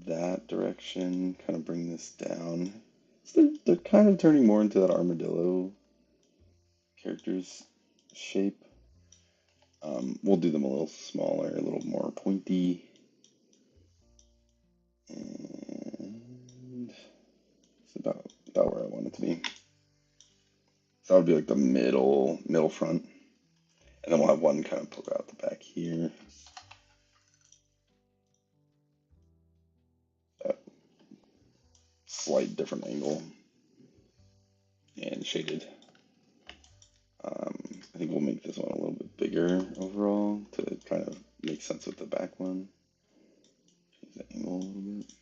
that direction, kind of bring this down. So they're kind of turning more into that armadillo character's shape. We'll do them a little smaller, a little more pointy. And it's about where I want it to be. So that would be like the middle front. And then we'll have one kind of poke out the back here. That slight different angle and shaded. I think we'll make this one a little bit bigger overall to kind of make sense with the back one. Change the angle a little bit.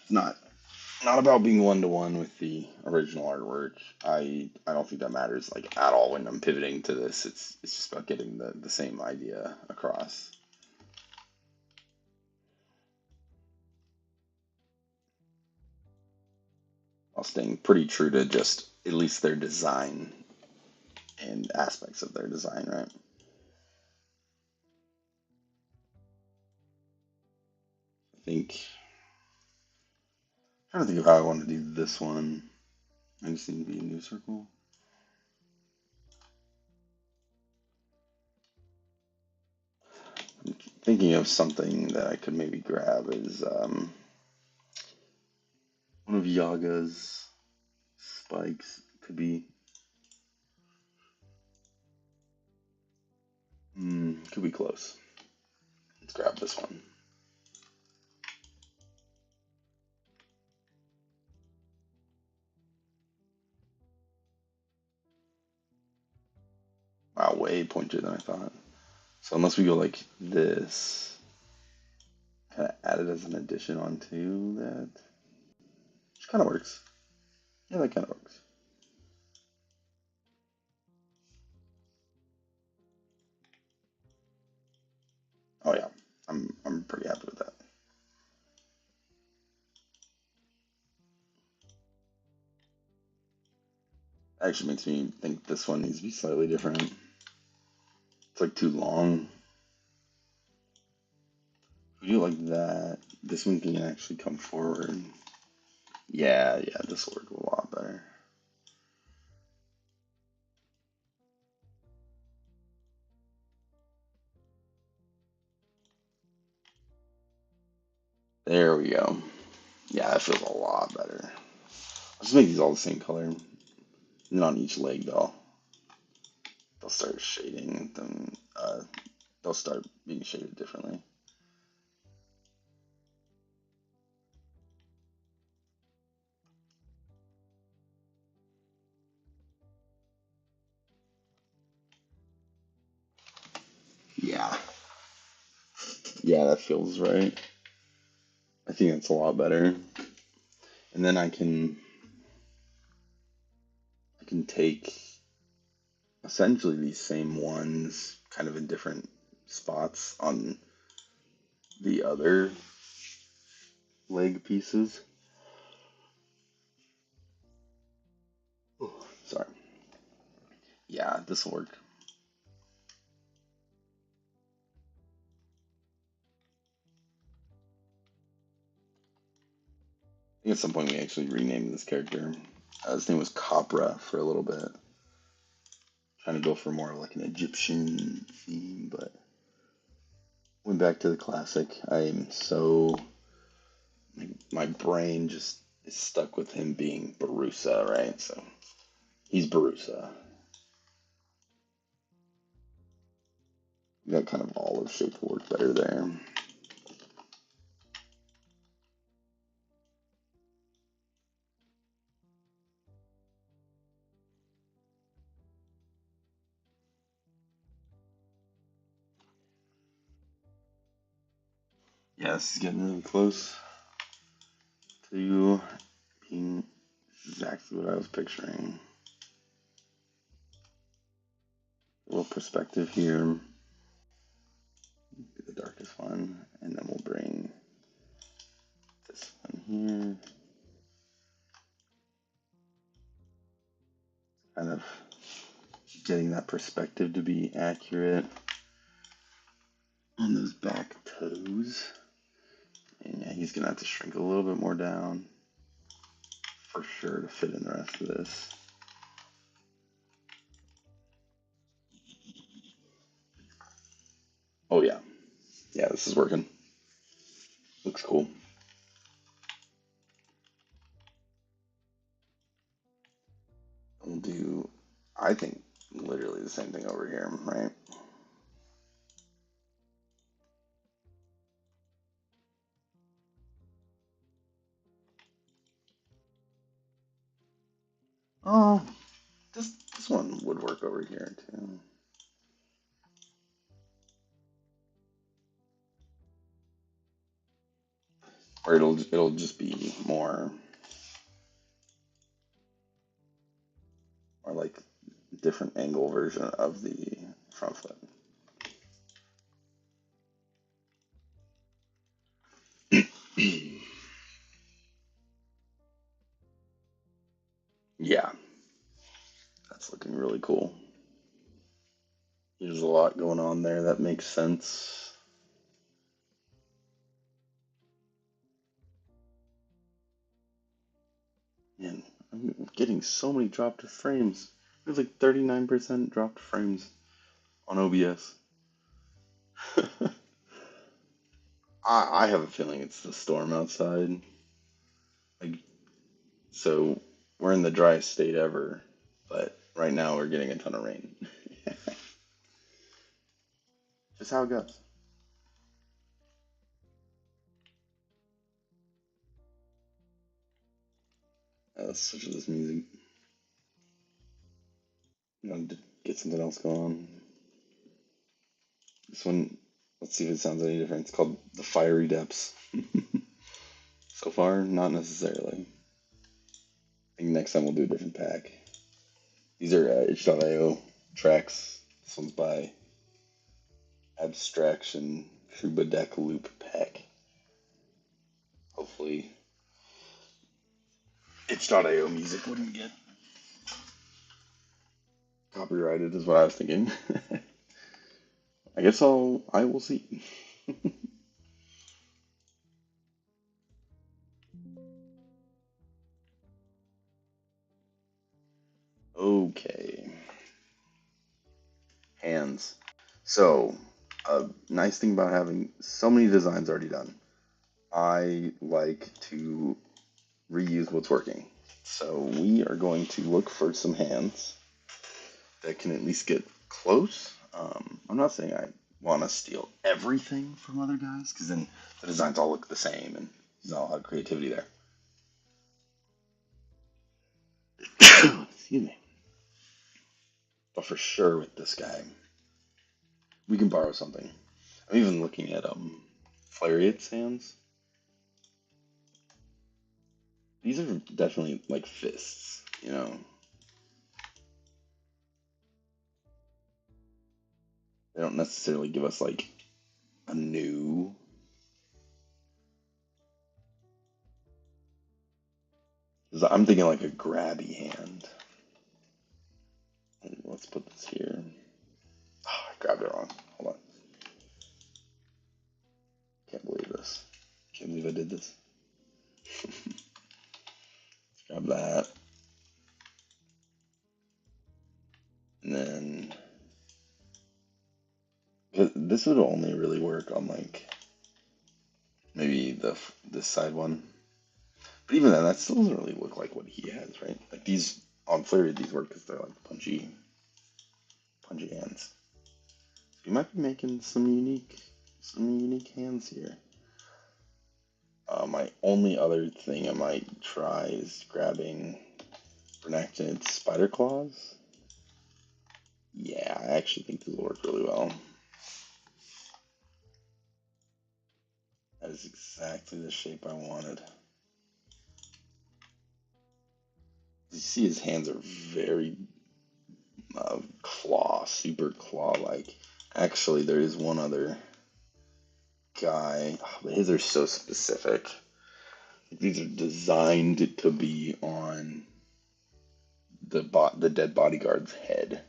It's not about being one to one with the original artwork. I don't think that matters like at all when I'm pivoting to this. It's just about getting the same idea across. While staying pretty true to just at least their design and aspects of their design, right? I think I'm trying to think of how I want to do this one. I just need to be a new circle. I'm thinking of something that I could maybe grab is one of Yaga's spikes. Could be could be close. Let's grab this one. way pointier than I thought. So unless we go like this, kind of add it as an addition onto that, which kind of works. Yeah, that kind of works. Oh yeah, I'm pretty happy with that. Actually makes me think this one needs to be slightly different. It's like too long. If we do it like that, this one can actually come forward. Yeah, this will work a lot better. There we go. Yeah, that feels a lot better. Let's make these all the same color. And then on each leg, they'll start shading them. They'll start being shaded differently. Yeah, yeah, that feels right. I think that's a lot better. And then I can take essentially these same ones, kind of in different spots on the other leg pieces. Sorry. Yeah, this will work. I think at some point we actually renamed this character. His name was Capra for a little bit. Trying to go for more like an Egyptian theme, but went back to the classic. I am so my brain just is stuck with him being Barusa, right? So he's Barusa. That kind of olive shape will work better there. Yeah, this is getting really close to being exactly what I was picturing. A little perspective here. The darkest one, and then we'll bring this one here. Kind of getting that perspective to be accurate on those back toes. And yeah, he's gonna have to shrink a little bit more down for sure to fit in the rest of this. Oh yeah, yeah, this is working. Looks cool. We'll do, I think, literally the same thing over here, right? Oh, this one would work over here too. Or it'll just be more or like different angle version of the front foot. Yeah, that's looking really cool. There's a lot going on there that makes sense. Man, I'm getting so many dropped frames. There's like 39% dropped frames on OBS. I have a feeling it's the storm outside. Like, so we're in the driest state ever, but right now we're getting a ton of rain. Just how it goes. Let's switch to this music. You know, to get something else going on. This one, let's see if it sounds any different. It's called The Fiery Depths. So far, not necessarily. I think next time we'll do a different pack. These are itch.io tracks. This one's by Abstraction Troubadeck Loop Pack. Hopefully, itch.io music wouldn't get copyrighted, is what I was thinking. I guess I will see. Okay, hands. So, a nice thing about having so many designs already done, I like to reuse what's working. So we are going to look for some hands that can at least get close. I'm not saying I want to steal everything from other guys, because then the designs all look the same and there's not a lot of creativity there. Excuse me. But for sure with this guy, we can borrow something. I'm even looking at Flariat's hands. These are definitely like fists, you know. They don't necessarily give us like a new. I'm thinking like a grabby hand. Let's put this here. Oh, I grabbed it wrong. Hold on. Can't believe this. Can't believe I did this. Grab that. And then this would only really work on like maybe this side one. But even then, that still doesn't really look like what he has, right? Like these on Flurry, these work because they're like punchy hands. You might be making some unique hands here. My only other thing I might try is grabbing Vernactinid's Spider Claws. Yeah, I actually think this will work really well. That is exactly the shape I wanted. You see his hands are very super claw-like. Actually, there is one other guy, but his are so specific. These are designed to be on the dead bodyguard's head.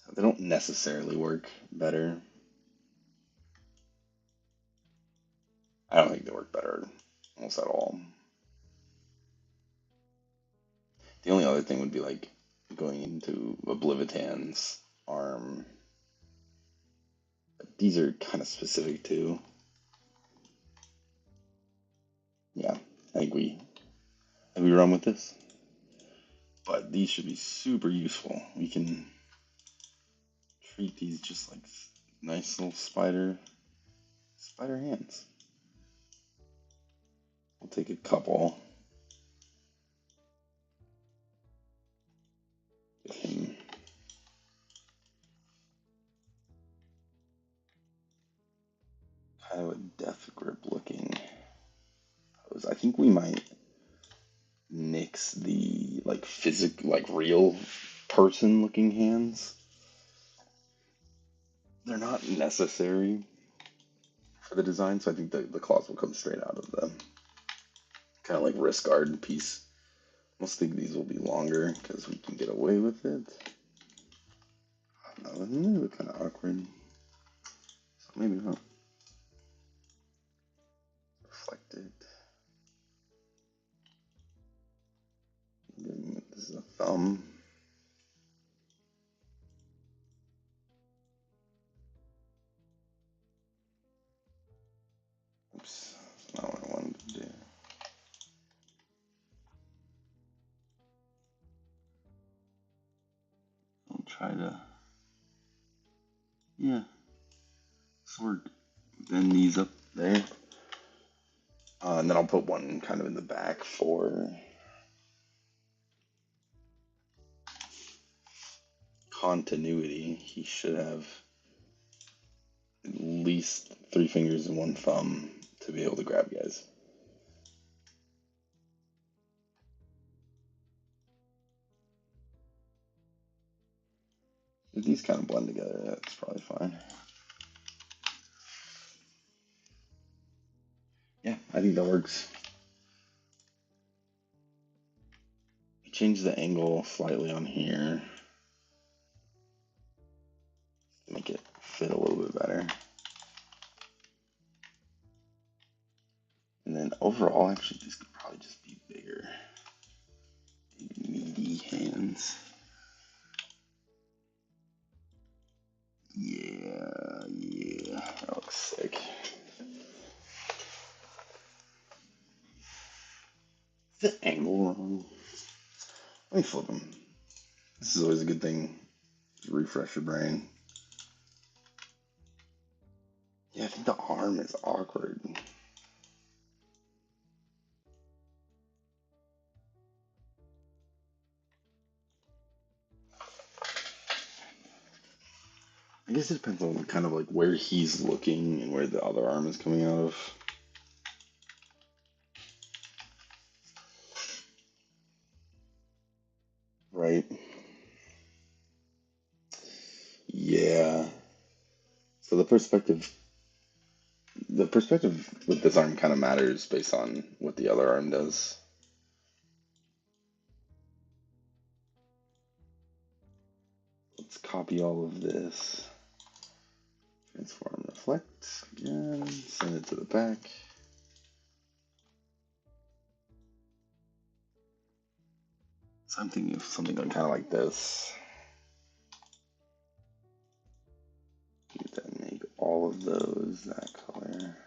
So they don't necessarily work better. I don't think they work better almost at all. The only other thing would be like going into Oblivitan's arm. But these are kind of specific too. Yeah, I think we run with this. But these should be super useful. We can treat these just like nice little spider hands. We'll take a couple. Give him kind of a death grip looking pose. I think we might nix the like real person looking hands. They're not necessary for the design, so I think the claws will come straight out of the kind of like wrist guard piece. Most think these will be longer because we can get away with it. No, they look kind of awkward. So maybe not. Reflected. This is a thumb. Oops, that's not what I wanted to do. I'll try to, yeah, sort bend these up there. And then I'll put one kind of in the back for continuity. He should have at least 3 fingers and 1 thumb to be able to grab guys. If these kind of blend together, that's probably fine. Yeah, I think that works. Change the angle slightly on here to make it fit a little bit better. And then overall, actually, this could probably just be bigger. Meaty hands. Yeah, that looks sick. Is the angle wrong? Let me flip them. This is always a good thing to refresh your brain. Yeah, I think the arm is awkward. I guess it depends on kind of like where he's looking and where the other arm is coming out of. Right? Yeah. So the perspective with this arm kind of matters based on what the other arm does. Let's copy all of this. Transform, reflect again, send it to the back. So I'm thinking of something kind of like this. Then make all of those that color.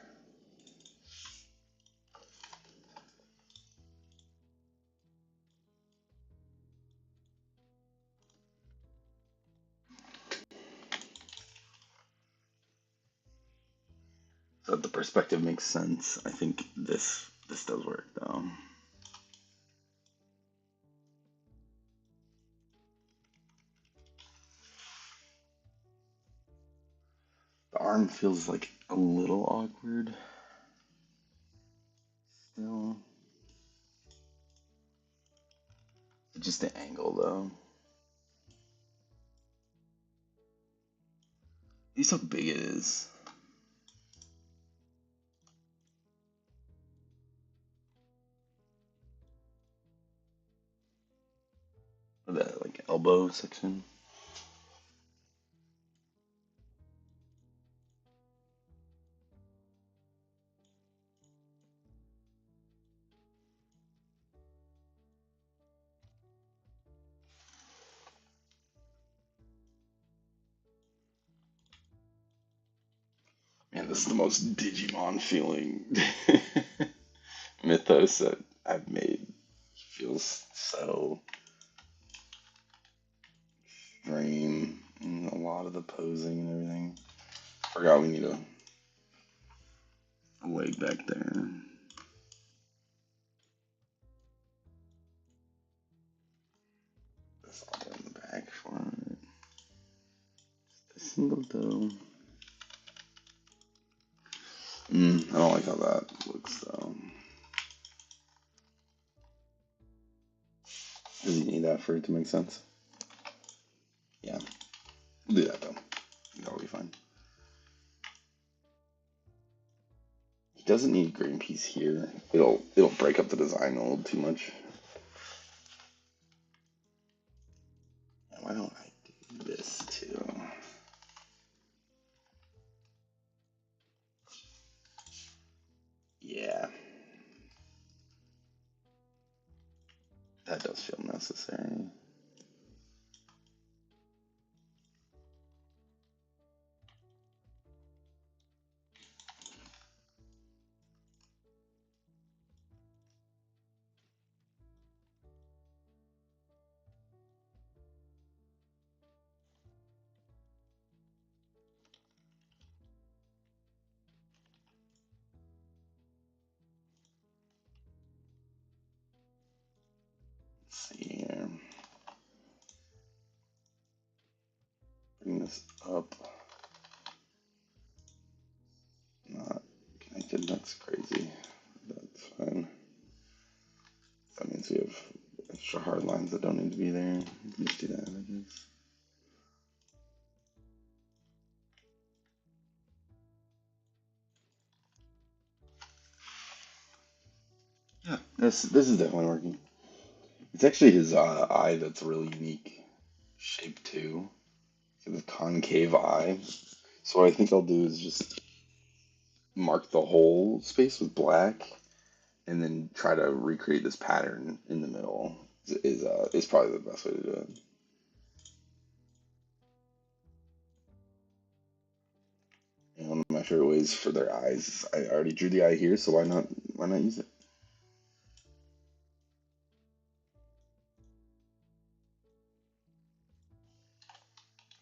So that the perspective makes sense. I think this does work though. The arm feels like a little awkward still. Just the angle though. See how big it is. That like elbow section. Man, this is the most Digimon feeling Mythos that I've made. Feels so extreme in a lot of the posing and everything. Forgot we need a leg back there. This all in the back for it. A single toe. I don't like how that looks though. Does he need that for it to make sense? Yeah. We'll do that though. That'll be fine. He doesn't need a green piece here. It'll break up the design a little too much. And why don't I do this too? Yeah. That does feel necessary. Let's see here. Bring this up. looks crazy. That's fine. That means we have extra hard lines that don't need to be there. We can just do that, I guess. Yeah, this is definitely working. It's actually his eye that's a really unique shape too. The concave eye. So what I think I'll do is just mark the whole space with black, and then try to recreate this pattern in the middle. Is probably the best way to do it. And one of my favorite ways for their eyes, I already drew the eye here, so why not use it?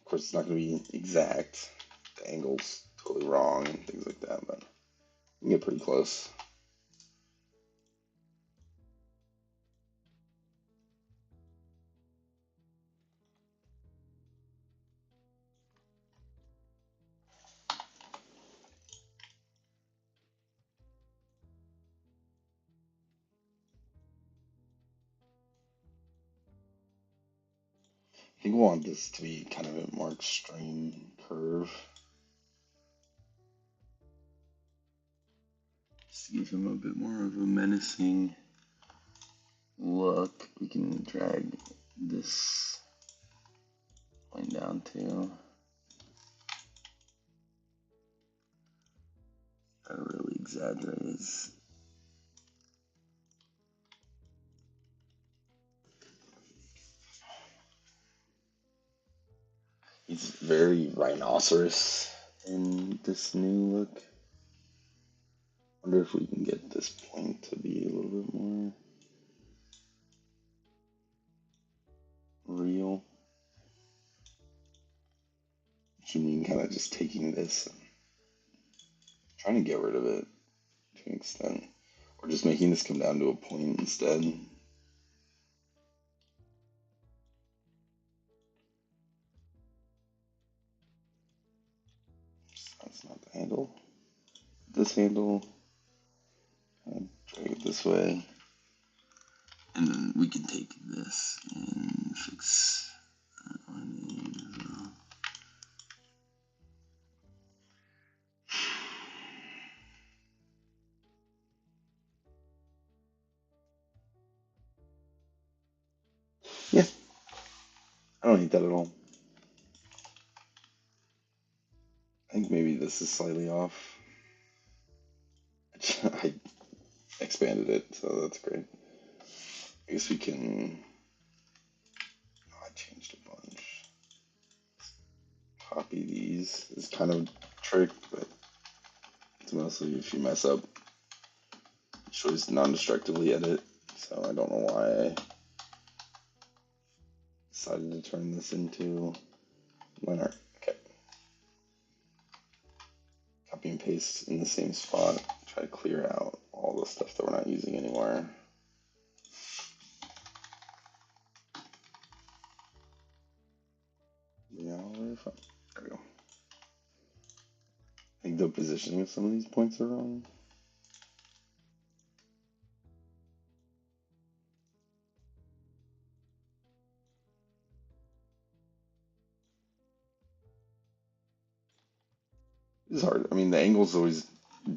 Of course, it's not going to be exact. The angle's totally wrong and things like that, but you can get pretty close. I think we want this to be kind of a more extreme curve. Just to give him a bit more of a menacing look. We can drag this point down too. That really exaggerates. He's very rhinoceros in this new look. Wonder if we can get this point to be a little bit more real. I mean, kind of just taking this and trying to get rid of it to an extent. Or just making this come down to a point instead. That's not the handle. This handle, drag it this way. And then we can take this and fix that one as well. Yeah, I don't hate that at all. I think maybe this is slightly off. I expanded it, so that's great. I guess we can. Oh, I changed a bunch. Copy these. It's kind of a trick, but it's mostly if you mess up. It shows non-destructively edit, so I don't know why I decided to turn this into line art. Okay. Copy and paste in the same spot. Try to clear out all the stuff that we're not using anymore. Yeah, there we go. I think the positioning of some of these points are wrong. It's hard. I mean, the angle's always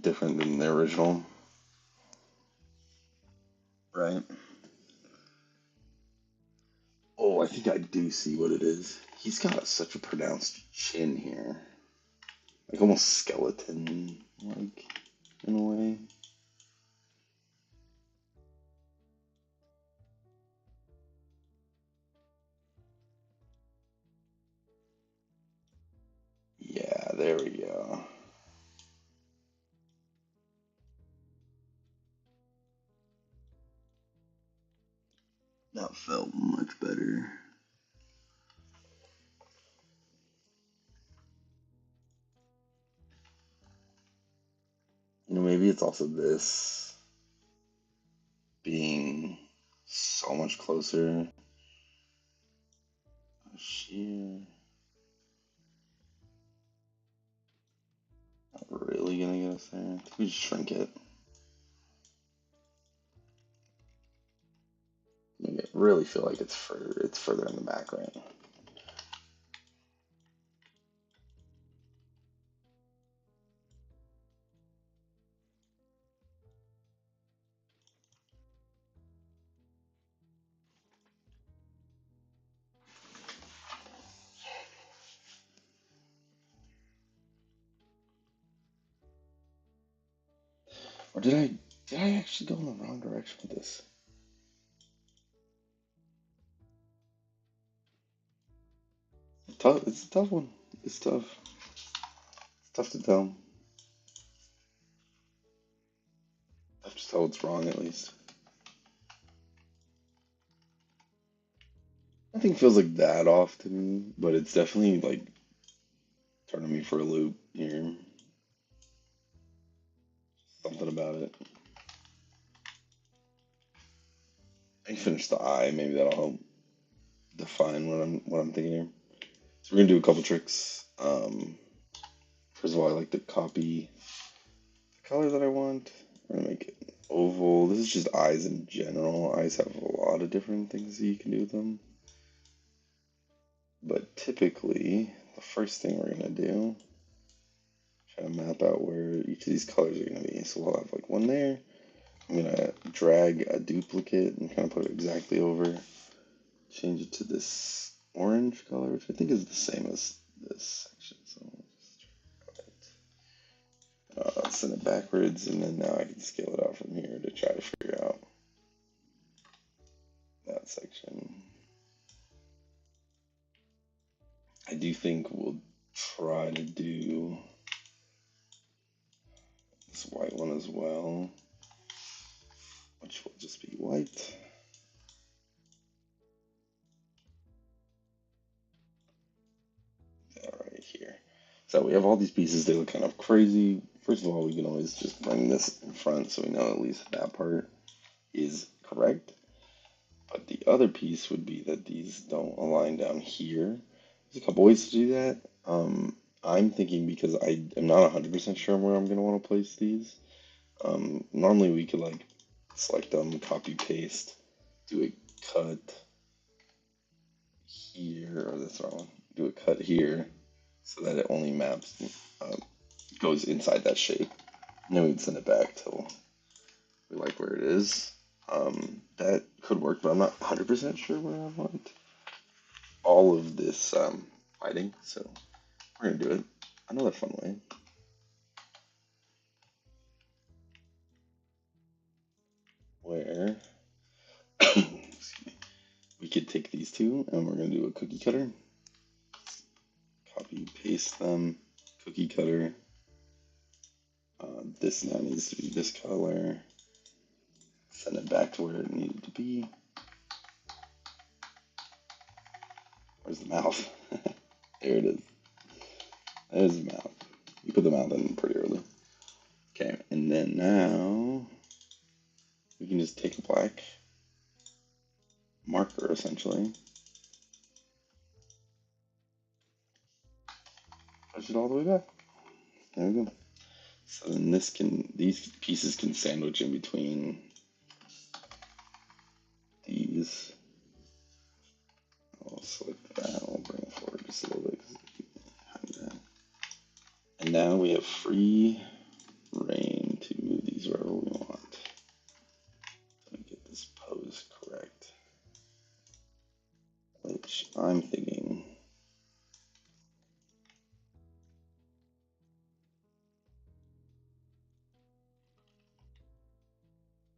different than the original. Right. Oh, I think I do see what it is. He's got such a pronounced chin here. Like almost skeleton-like in a way. Yeah, there we go. That felt much better. You know, maybe it's also this being so much closer. Sheer. Not really gonna get us there. I think we just shrink it. Make it really feel like it's further in the back, right? Or did I actually go in the wrong direction with this? Tough. It's a tough one. It's tough. It's tough to tell. Tough to tell what's wrong at least. Nothing feels like that off to me, but it's definitely like turning me for a loop here. Something about it. I can finish the eye. Maybe that'll help define what I'm thinking here. So we're gonna do a couple tricks. First of all, I like to copy the color that I want. We're gonna make it oval. This is just eyes in general. Eyes have a lot of different things that you can do with them. But typically, the first thing we're gonna do, try to map out where each of these colors are gonna be. So we'll have like one there. I'm gonna drag a duplicate and kind of put it exactly over. Change it to this orange color, which I think is the same as this section. So send it backwards, and then now I can scale it out from here to try to figure out that section. I do think we'll try to do this white one as well, which will just be white. Yeah, right here. So we have all these pieces. They look kind of crazy. First of all, we can always just bring this in front so we know at least that part is correct. But the other piece would be that these don't align down here. There's a couple ways to do that. I'm thinking because I am not 100% sure where I'm going to want to place these. Normally we could like select them, copy paste, do a cut here, or that's wrong. Do a cut here so that it only maps, goes inside that shape. And then we'd send it back till we like where it is. That could work, but I'm not 100% sure where I want all of this lighting, so we're gonna do it another fun way. Where we could take these two and we're gonna do a cookie cutter. Copy, paste them, cookie cutter. This now needs to be this color. Send it back to where it needed to be. Where's the mouth? There it is. There's the mouth. You put the mouth in pretty early. Okay, and then now we can just take a black marker essentially, push it all the way back. There we go. So then these pieces can sandwich in between these. I'll select that. I'll bring it forward just a little bit. And now we have free reign to move these wherever we want. Let me get this pose correct. Which I'm thinking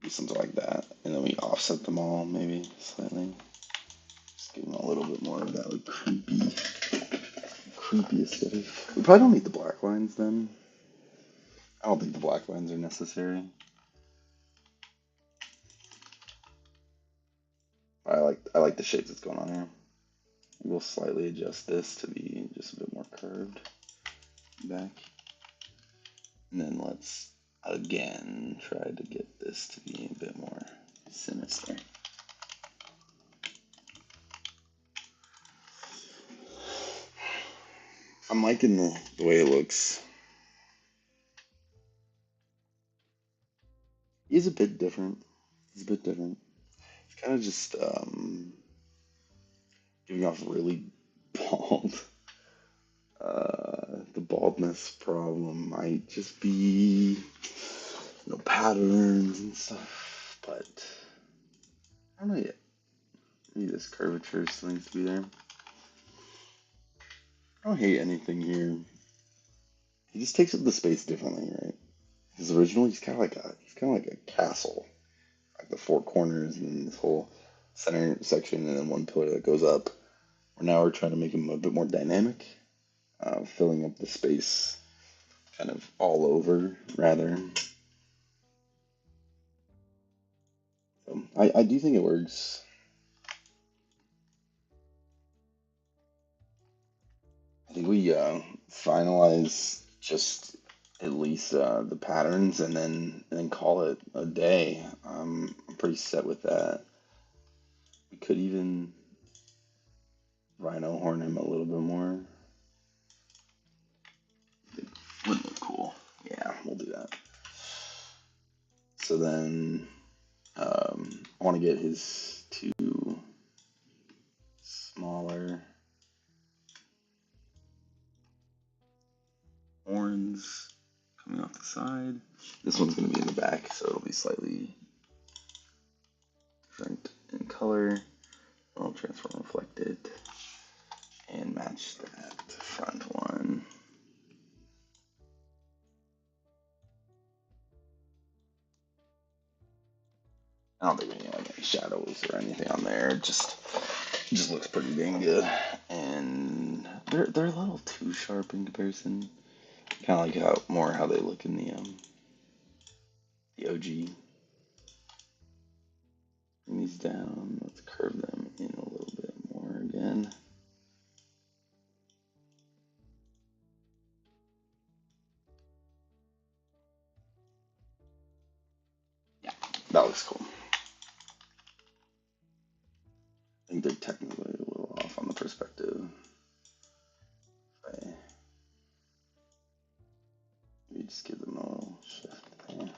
do something like that. And then we offset them all maybe slightly. Just give them a little bit more of that like creepy aesthetic. We probably don't need the black lines then. I don't think the black lines are necessary. I like the shapes that's going on here. We'll slightly adjust this to be just a bit more curved back. And then let's again try to get this to be a bit more sinister. I'm liking the way it looks. He's a bit different. He's a bit different. He's kind of just giving off really bald. The baldness problem might just be patterns and stuff, but I don't know yet. Maybe this curvature still needs to be there. I don't hate anything here. He just takes up the space differently, right? His original, he's kind of like a castle, like the four corners and this whole center section, and then one pillar that goes up. Where now we're trying to make him a bit more dynamic, filling up the space kind of all over, rather. So I do think it works. I think we finalize just at least the patterns and then call it a day. I'm pretty set with that. We could even rhino horn him a little bit more. It wouldn't look cool. Yeah, we'll do that. So then I want to get his two smaller horns coming off the side. This one's going to be in the back, so it'll be slightly different in color. I'll transform reflect it and match that front one. I don't think we need like any shadows or anything on there. It just looks pretty dang good. And they're a little too sharp in comparison. Kind of like how they look in the OG. Bring these down. Let's curve them in a little bit more again. Yeah, that looks cool. I think they're technically a little off on the perspective. Maybe just give them a little shift there.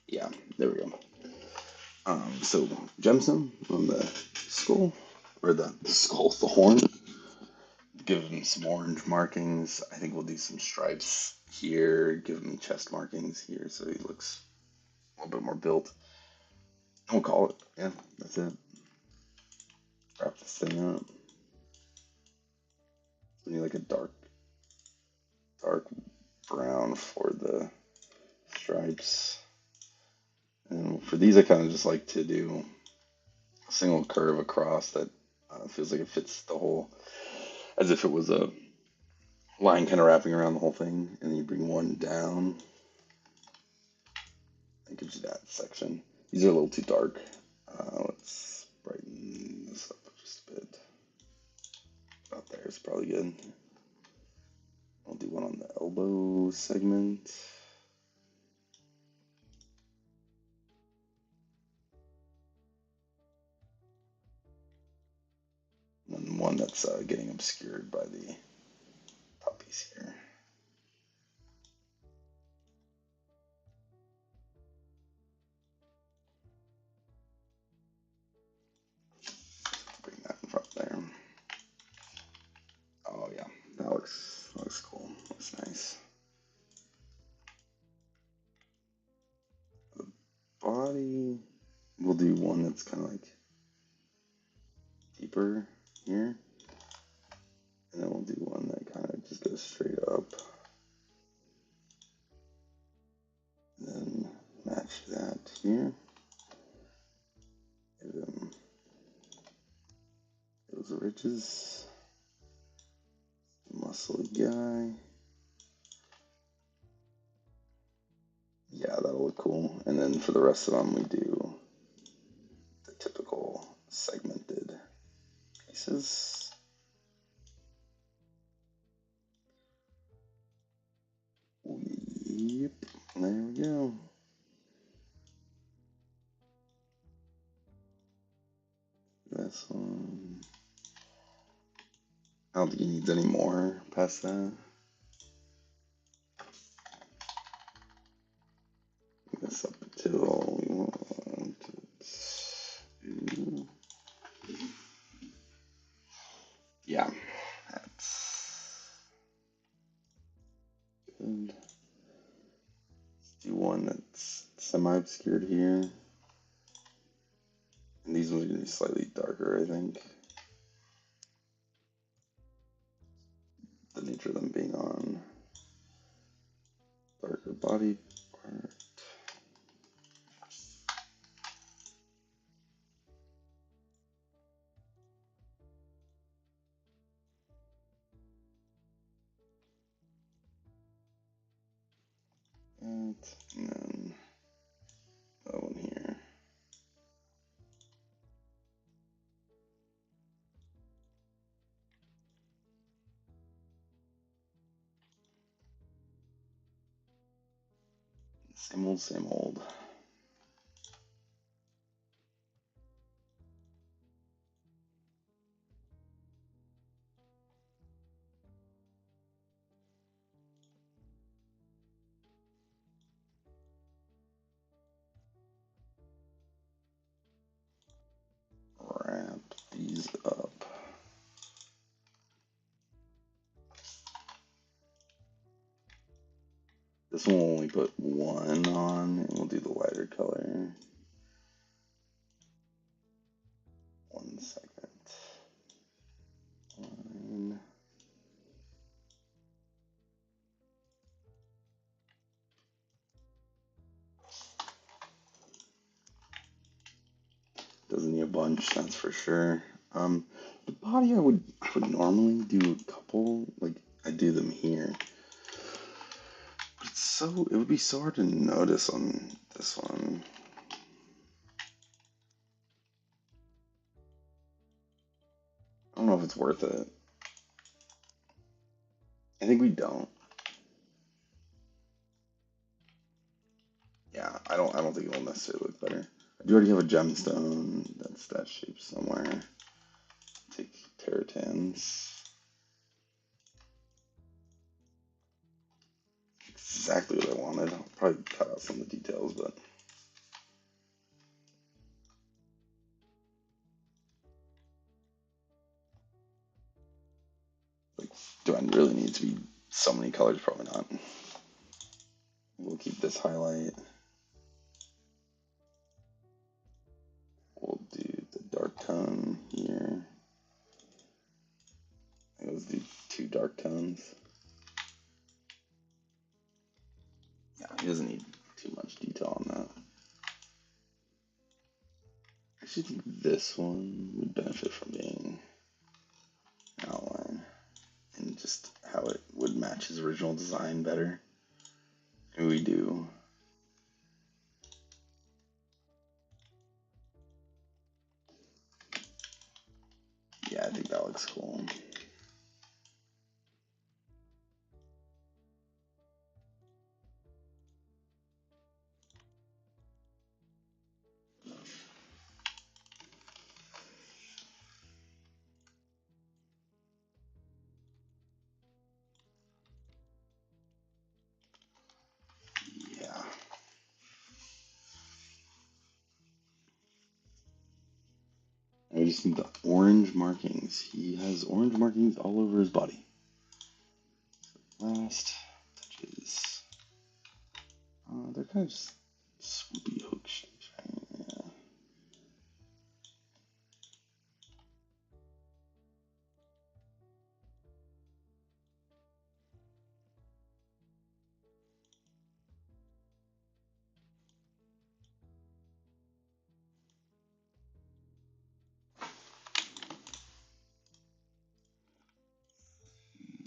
Yeah, there we go. So gemstone on the skull, or the skull, the horn. Give him some orange markings. I think we'll do some stripes here. Give him chest markings here so he looks a little bit more built. We'll call it. Yeah, that's it. Wrap this thing up. We need like a dark brown for the stripes. And for these, I kind of just like to do a single curve across that feels like it fits the whole, as if it was a line kind of wrapping around the whole thing. And then you bring one down. That gives you that section. These are a little too dark. Let's brighten this up just a bit. About there is probably good. I'll do one on the elbow segment. And one that's getting obscured by the top piece here. Bring that in front there. Oh yeah, that looks cool. Looks nice. The body, we'll do one that's kind of like deeper here, and then we'll do one that kind of just goes straight up. And then match that here. Give them those ridges. Muscly guy. Yeah, that'll look cool. And then for the rest of them, we do the typical segmented pieces. Yep, there we go. This one. I don't think he needs any more past that. Bring this up semi-obscured here. And these ones are going to be slightly darker, I think. The nature of them being on darker body part. And then that one here. Same old, same old. Wrap these up. This one will only put one on, and we'll do the lighter color. 1 second. One. Doesn't need a bunch, that's for sure. The body I would normally do a couple, like I do them here. But it would be so hard to notice on this one. I don't know if it's worth it. I think we don't. Yeah, I don't think it'll necessarily look better. I do already have a gemstone that's that shape somewhere. Take terratans. Exactly what I wanted. I'll probably cut out some of the details, but like, do I really need to be so many colors? Probably not. We'll keep this highlight. We'll do the dark tone here. Let's do 2 dark tones. Yeah, he doesn't need too much detail on that. I actually think this one would benefit from being an outline and just how it would match his original design better. And we do. Yeah, I think that looks cool. Yeah. I just need the orange markings. He has orange markings all over his body. Last touches. They're kind of just swoopy hook shapes, right? Yeah.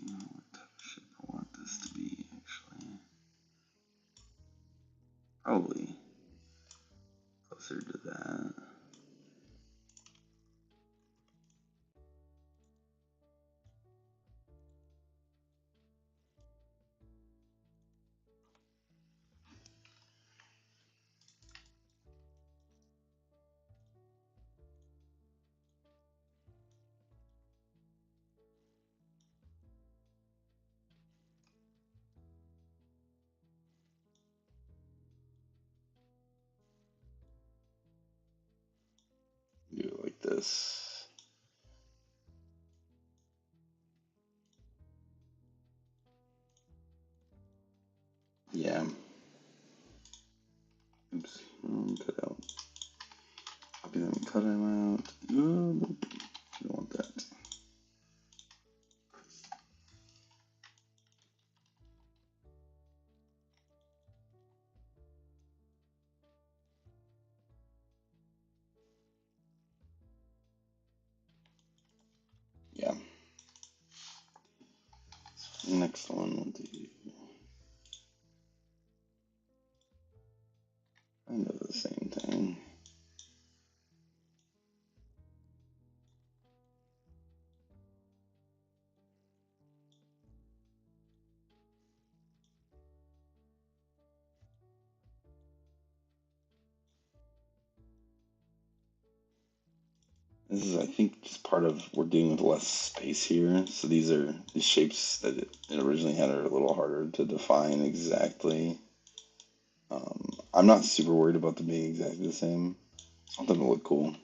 What type of shape I want this to be, actually. Probably closer to that. Do it like this. Yeah. and cut out. Copy them and cut them out. Oh, nope. You don't want that. Yeah. Next one we'll do kind of the same thing. This is, I think, just part of we're dealing with less space here. So these shapes that it originally had are a little harder to define exactly. I'm not super worried about them being exactly the same. I want them to look cool.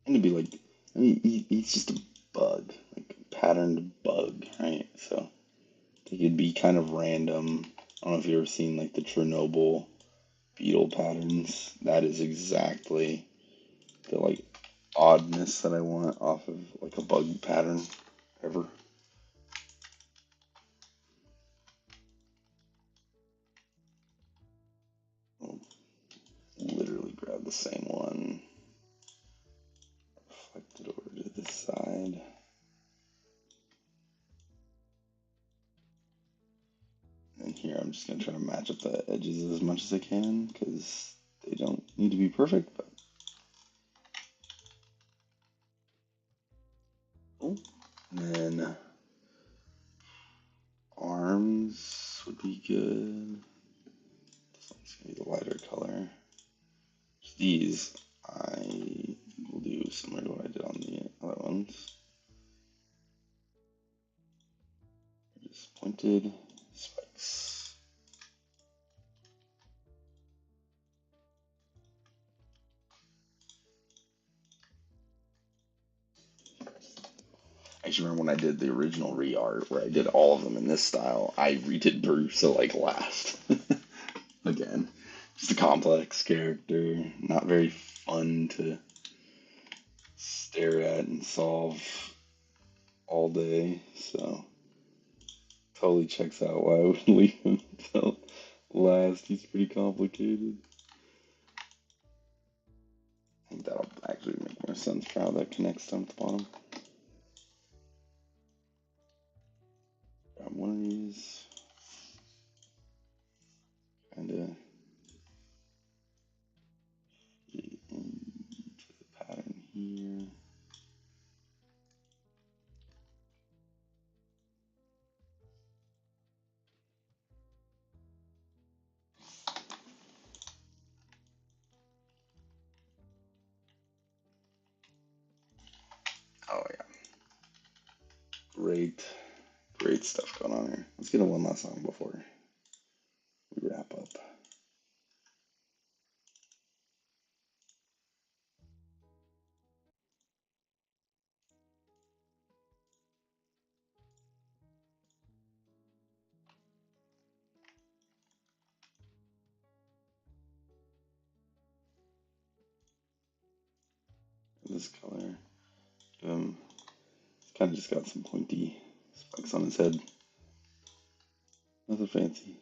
And to be like, I mean, he's just a bug, like a patterned bug, right? So I think it'd be kind of random. I don't know if you've ever seen like the Chernobyl beetle patterns. That is exactly the like oddness that I want off of like a bug pattern ever. I'll literally grab the same one, reflect it over to this side. And here I'm just going to try to match up the edges as much as I can because they don't need to be perfect, but cool. And then arms would be good. This one's going to be the lighter color. These I will do similar to what I did on the other ones. Just pointed spikes. I actually remember when I did the original re-art where I did all of them in this style, I redid Bruce to like last. Again, just a complex character, not very fun to stare at and solve all day, so totally checks out why I would leave him until last. He's pretty complicated. I think that'll actually make more sense for how that connects down at the bottom. Grab one of these, kind of get into the pattern here. Oh yeah, great, great stuff going on here. Let's get a one last song before we wrap up. This color, kind of just got some pointy spikes on his head. Nothing fancy.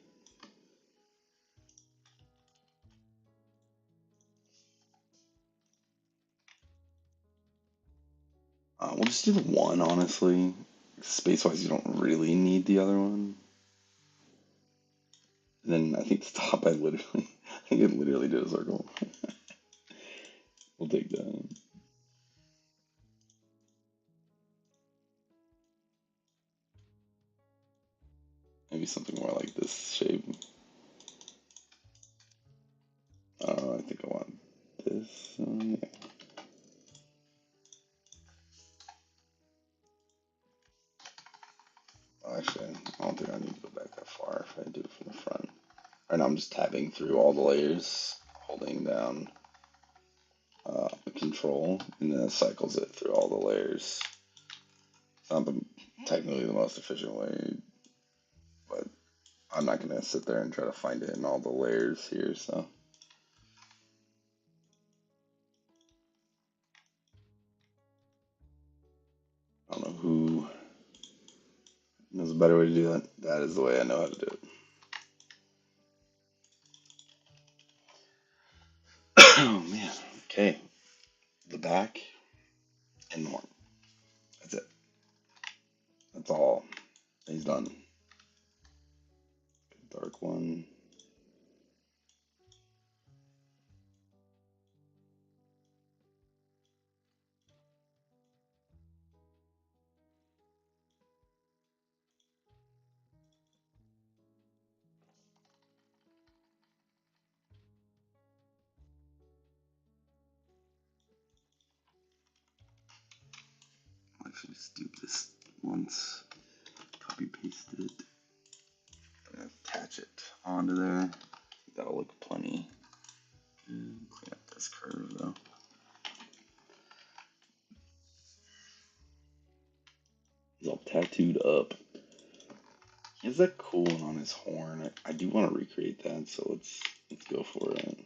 We'll just do the one, honestly. Space-wise, you don't really need the other one. And then I think the top, I could literally do a circle. We'll take that. Maybe something more like this shape. I think I want this. Yeah. Actually, I don't think I need to go back that far if I do it from the front. Right now, I'm just tabbing through all the layers, holding down control, and then it cycles it through all the layers. It's not technically the most efficient way, but I'm not going to sit there and try to find it in all the layers here, so who knows a better way to do that. That is the way I know how to do it. Oh man. Okay. The back and the horn. That's it. That's all. He's done. Dark one. I'll actually just do this once. Copy paste it. I'm gonna attach it onto there. That'll look plenty. Clean up this curve though. He's all tattooed up. He has that cool one on his horn. I do want to recreate that, so let's go for it.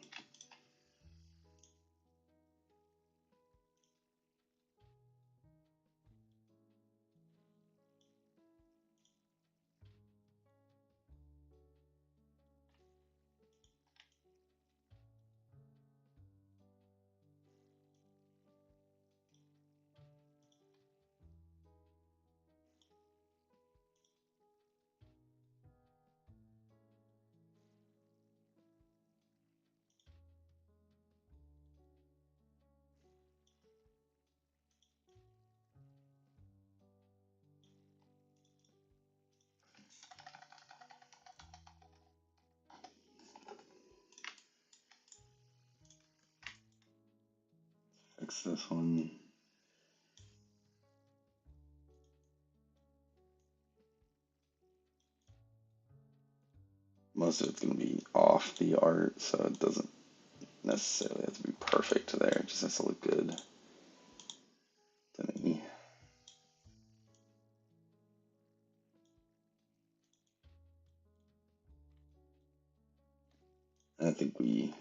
Fix this one. Most of it's going to be off the art, so it doesn't necessarily have to be perfect there. It just has to look good to me. And I think we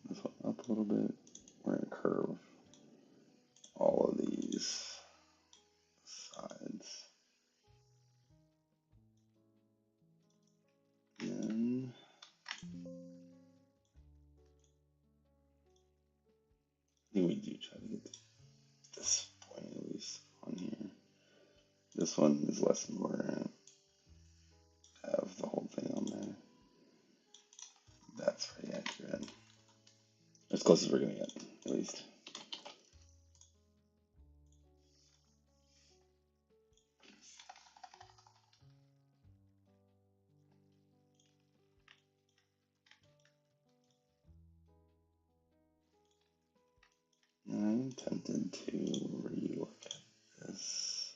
this one up a little bit. We're going to curve all of these sides. And I think we do try to get this point at least on here. This one is less than we're going to have the whole thing on there. That's pretty accurate. As close as we're going to get, at least. I'm tempted to re-look at this.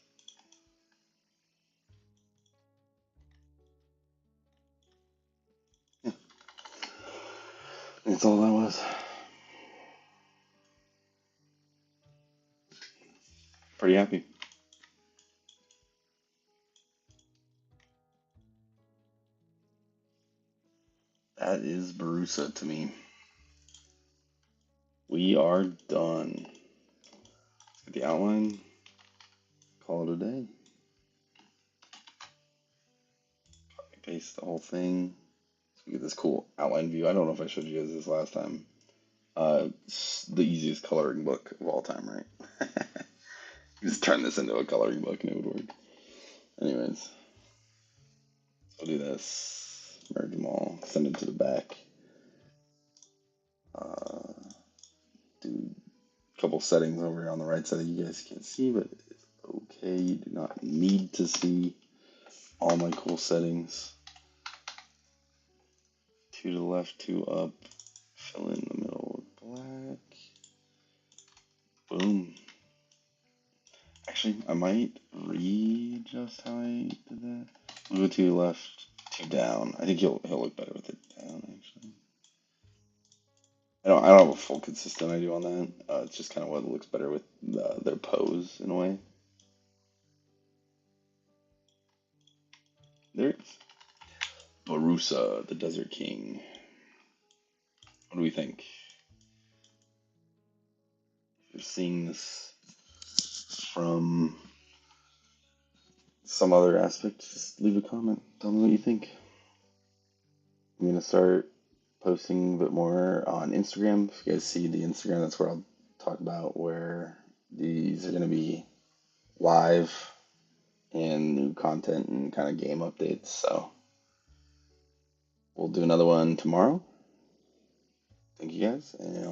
Yeah, that's all that was. Pretty happy. That is Barusa to me. We are done. Let's get the outline. Call it a day. Copy paste the whole thing. So we get this cool outline view. I don't know if I showed you guys this last time. It's the easiest coloring book of all time, right? You just turn this into a coloring book and it would work. Anyways, so I'll do this. Merge them all. Send it to the back. Do a couple settings over here on the right side that you guys can't see, but it's okay. You do not need to see all my cool settings. 2 to the left, 2 up. Fill in the middle with black. Boom. Actually, I might readjust how I did that. Move it to the left, 2 down. I think he'll look better with it down. Actually, I don't have a full consistent idea on that. It's just kind of what looks better with their pose in a way. There it is. Barusa, the Desert King. What do we think? You're seeing this from some other aspect, just leave a comment. Tell me what you think. I'm gonna start posting a bit more on Instagram. If you guys see the Instagram, that's where I'll talk about where these are gonna be live and new content and kind of game updates. So we'll do another one tomorrow. Thank you guys, and